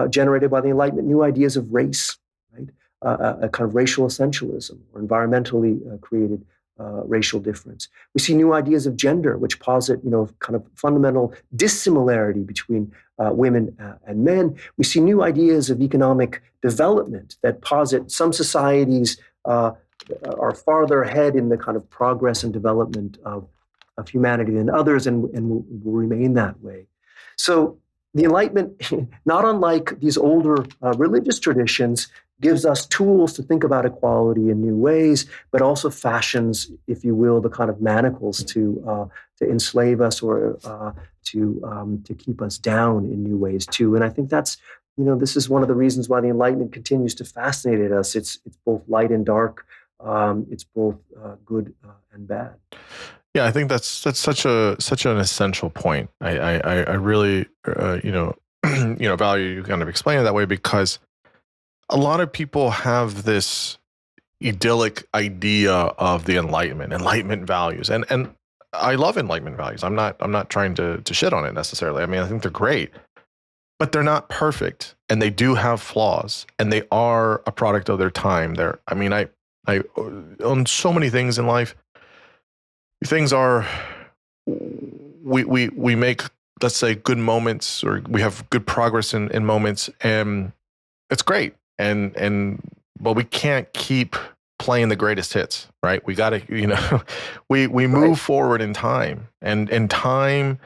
generated by the Enlightenment, new ideas of race, right? A kind of racial essentialism or environmentally created racial difference. We see new ideas of gender, which posit, kind of fundamental dissimilarity between women and men. We see new ideas of economic development that posit some societies are farther ahead in the kind of progress and development of humanity than others, and will remain that way. So the Enlightenment, not unlike these older religious traditions, gives us tools to think about equality in new ways, but also fashions, if you will, the kind of manacles to enslave us or to keep us down in new ways too. And I think that's, this is one of the reasons why the Enlightenment continues to fascinate us. It's both light and dark. It's both good and bad. Yeah, I think that's such an essential point. I really value you kind of explaining it that way, because a lot of people have this idyllic idea of the Enlightenment values, and I love Enlightenment values. I'm not trying to shit on it necessarily. I mean, I think they're great, but they're not perfect, and they do have flaws, and they are a product of their time. I on so many things in life, things are, we make, let's say, good moments, or we have good progress in moments, and it's great. But we can't keep playing the greatest hits, right? We got to, we move forward in time, and time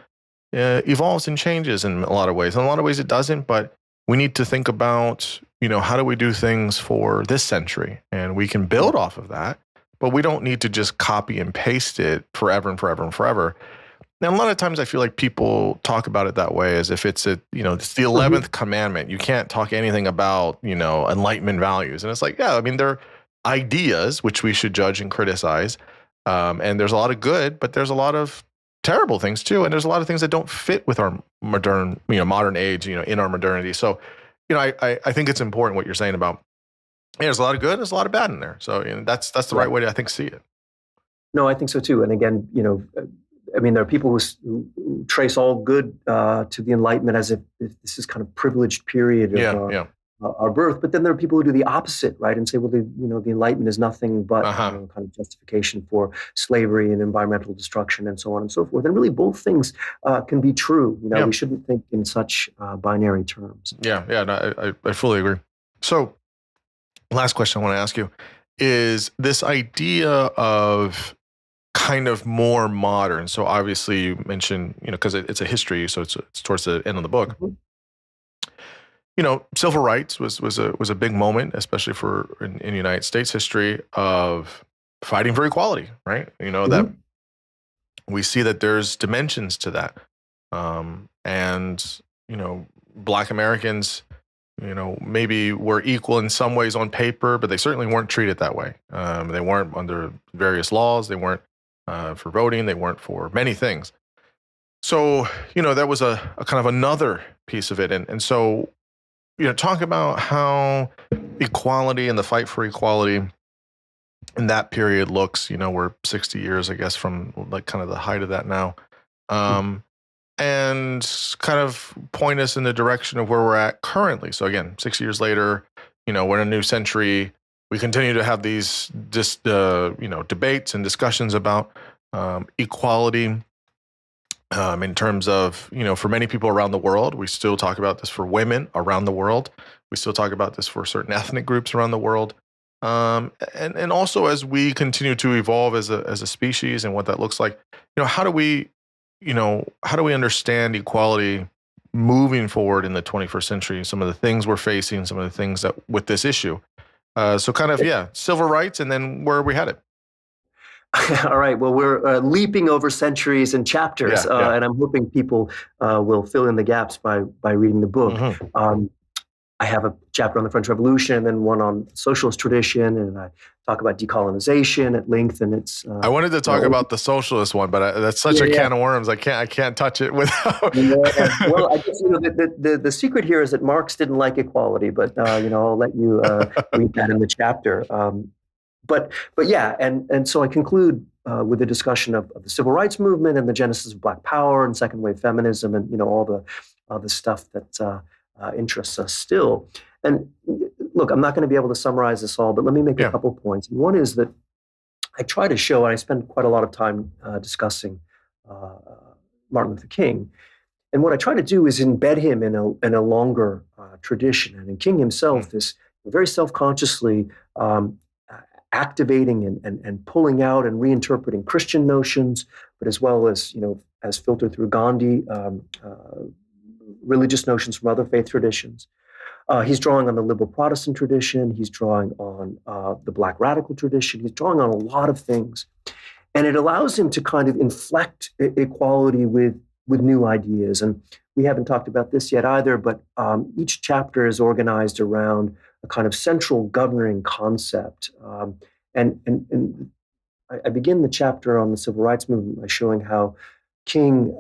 evolves and changes in a lot of ways. In a lot of ways it doesn't, but we need to think about, how do we do things for this century? And we can build off of that, but we don't need to just copy and paste it forever and forever and forever. Now, a lot of times I feel like people talk about it that way, as if it's it's the 11th commandment. You can't talk anything about, Enlightenment values. And it's like, yeah, I mean, they're ideas which we should judge and criticize. And there's a lot of good, but there's a lot of terrible things too. And there's a lot of things that don't fit with our modern age, in our modernity. So, I think it's important what you're saying about, there's a lot of good, there's a lot of bad in there. So that's the right way to, I think, see it. No, I think so too. And again, there are people who trace all good to the Enlightenment as if this is kind of privileged period of our birth. But then there are people who do the opposite, right? And say, well, the Enlightenment is nothing but kind of justification for slavery and environmental destruction and so on and so forth. And really, both things can be true. We shouldn't think in such binary terms. No, I fully agree. So, last question I want to ask you is this idea of kind of more modern. So obviously you mentioned, because it's a history, so it's towards the end of the book. Mm-hmm. Civil rights was a big moment, especially in United States history, of fighting for equality, right? That we see that there's dimensions to that. And Black Americans, maybe were equal in some ways on paper, but they certainly weren't treated that way. They weren't under various laws. They weren't for voting. They weren't for many things. So, that was a kind of another piece of it. And so, talk about how equality and the fight for equality in that period looks. We're 60 years, I guess, from like kind of the height of that now. And kind of point us in the direction of where we're at currently. So again, 6 years later, we're in a new century. We continue to have these debates and discussions about equality in terms of, for many people around the world. We still talk about this for women around the world. We still talk about this for certain ethnic groups around the world. And also as we continue to evolve as a species and what that looks like, how do we understand equality moving forward in the 21st century? Some of the things we're facing, some of the things that with this issue. So kind of, civil rights, and then where are we headed? All right. Well, we're leaping over centuries and chapters, and I'm hoping people will fill in the gaps by reading the book. Mm-hmm. I have a chapter on the French Revolution and then one on socialist tradition, and I talk about decolonization at length. And it's I wanted to talk about the socialist one, but that's such a can of worms. I can't touch it without. Well, I guess the secret here is that Marx didn't like equality, but I'll let you read that in the chapter. But yeah, and so I conclude with a discussion of the civil rights movement and the genesis of Black Power and second wave feminism, and all the stuff that interests us still. And look, I'm not going to be able to summarize this all, but let me make a couple points. And one is that I try to show, and I spend quite a lot of time discussing Martin Luther King. And what I try to do is embed him in a longer tradition. And King himself is very self-consciously activating and pulling out and reinterpreting Christian notions, but as well as, as filtered through Gandhi, religious notions from other faith traditions. He's drawing on the liberal Protestant tradition. He's drawing on the Black radical tradition. He's drawing on a lot of things. And it allows him to kind of inflect equality with new ideas. And we haven't talked about this yet either, but each chapter is organized around a kind of central governing concept. And I begin the chapter on the civil rights movement by showing how King,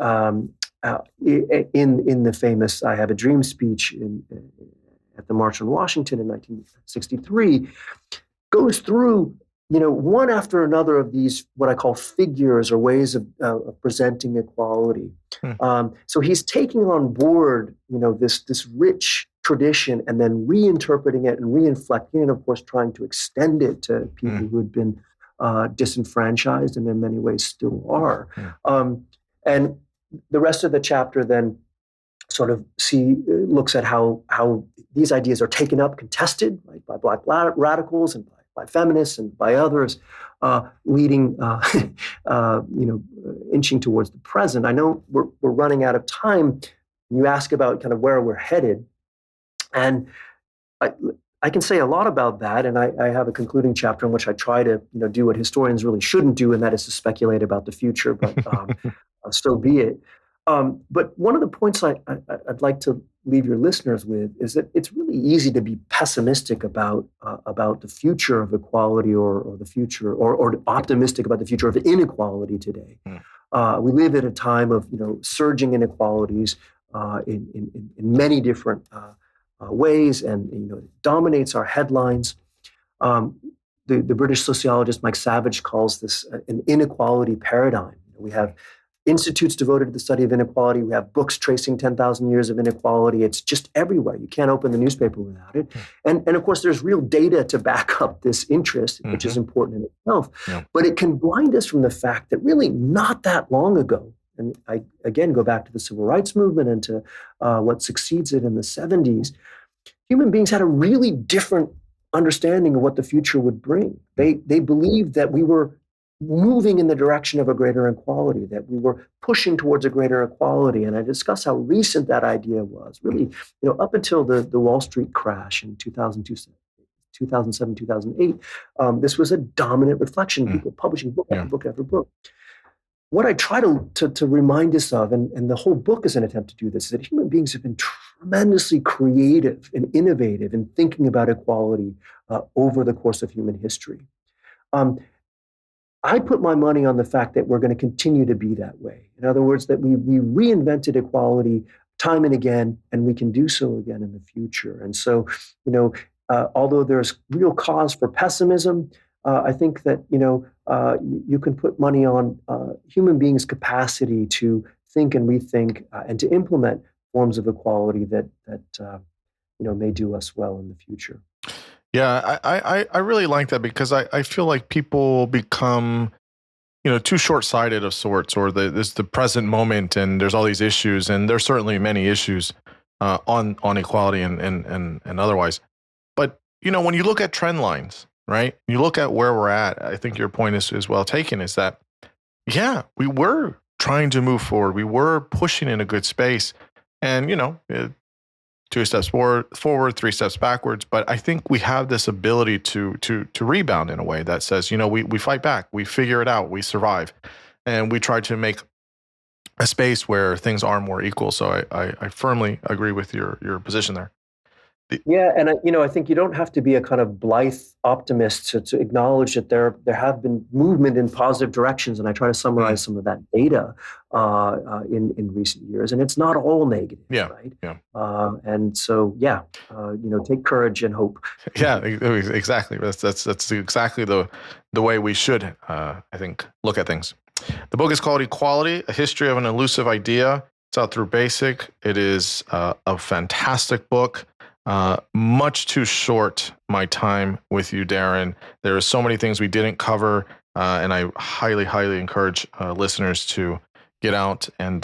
in the famous "I Have a Dream" speech at the March on Washington in 1963, goes through one after another of these what I call figures or ways of presenting equality. So he's taking on board this rich tradition and then reinterpreting it and reinflecting it, and of course trying to extend it to people who had been disenfranchised and in many ways still are. And the rest of the chapter then sort of looks at how these ideas are taken up, contested, right, by Black radicals and by feminists and by others, leading, inching towards the present. I know we're running out of time. You ask about kind of where we're headed, and I can say a lot about that, and I have a concluding chapter in which I try to do what historians really shouldn't do, and that is to speculate about the future. But so be it. But one of the points I'd like to leave your listeners with is that it's really easy to be pessimistic about the future of equality or the future, or optimistic about the future of inequality today. We live at a time of surging inequalities in many different ways, and it dominates our headlines. The British sociologist Mike Savage calls this an inequality paradigm. We have institutes devoted to the study of inequality. We have books tracing 10,000 years of inequality. It's just everywhere. You can't open the newspaper without it. And of course, there's real data to back up this interest, which is important in itself. But it can blind us from the fact that really not that long ago, and I again go back to the civil rights movement and to what succeeds it in the 70s, human beings had a really different understanding of what the future would bring. They believed that we were moving in the direction of a greater equality, that we were pushing towards a greater equality. And I discuss how recent that idea was, really, up until the Wall Street crash in 2007, 2008. This was a dominant reflection, people publishing book after book after book. What I try to remind us of, and the whole book is an attempt to do this, is that human beings have been tremendously creative and innovative in thinking about equality over the course of human history. I put my money on the fact that we're going to continue to be that way. In other words, that we reinvented equality time and again, and we can do so again in the future. And so, although there's real cause for pessimism, I think that you can put money on human beings' capacity to think and rethink and to implement forms of equality that may do us well in the future. Yeah, I really like that, because I feel like people become, too short-sighted of sorts, or there's the present moment, and there's all these issues, and there's certainly many issues on equality and otherwise. But when you look at trend lines, right? You look at where we're at. I think your point is well taken. Is that we were trying to move forward. We were pushing in a good space, and 2 steps forward, 3 steps backwards. But I think we have this ability to rebound in a way that says, we fight back, we figure it out, we survive, and we try to make a space where things are more equal. So I firmly agree with your position there. Yeah, and I think you don't have to be a kind of blithe optimist to acknowledge that there have been movement in positive directions, and I try to summarize some of that data in recent years, and it's not all negative, Yeah, right? yeah. And so, take courage and hope. Yeah, exactly. That's exactly the way we should, I think, look at things. The book is called Equality: A History of an Elusive Idea. It's out through Basic. It is a fantastic book. Much too short my time with you, Darrin. There are so many things we didn't cover, and I highly, highly encourage listeners to get out and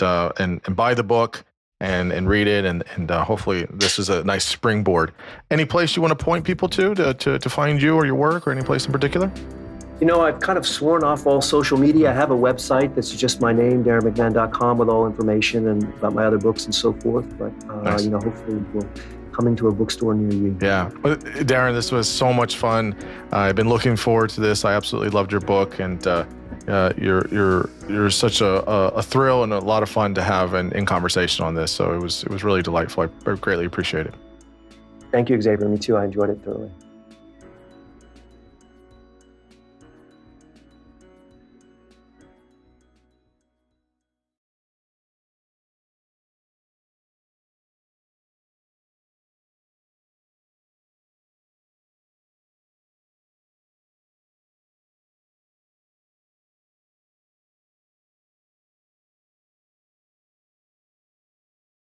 buy the book and read it, and hopefully this is a nice springboard. Any place you want to point people to find you or your work, or any place in particular? I've kind of sworn off all social media. I have a website that's just my name, darrinmcmahon.com, with all information and about my other books and so forth. But, nice. Hopefully we'll come into a bookstore near you. Yeah. Darrin, this was so much fun. I've been looking forward to this. I absolutely loved your book, and you're such a thrill and a lot of fun to have in conversation on this. So it was really delightful. I greatly appreciate it. Thank you, Xavier. Me too. I enjoyed it thoroughly.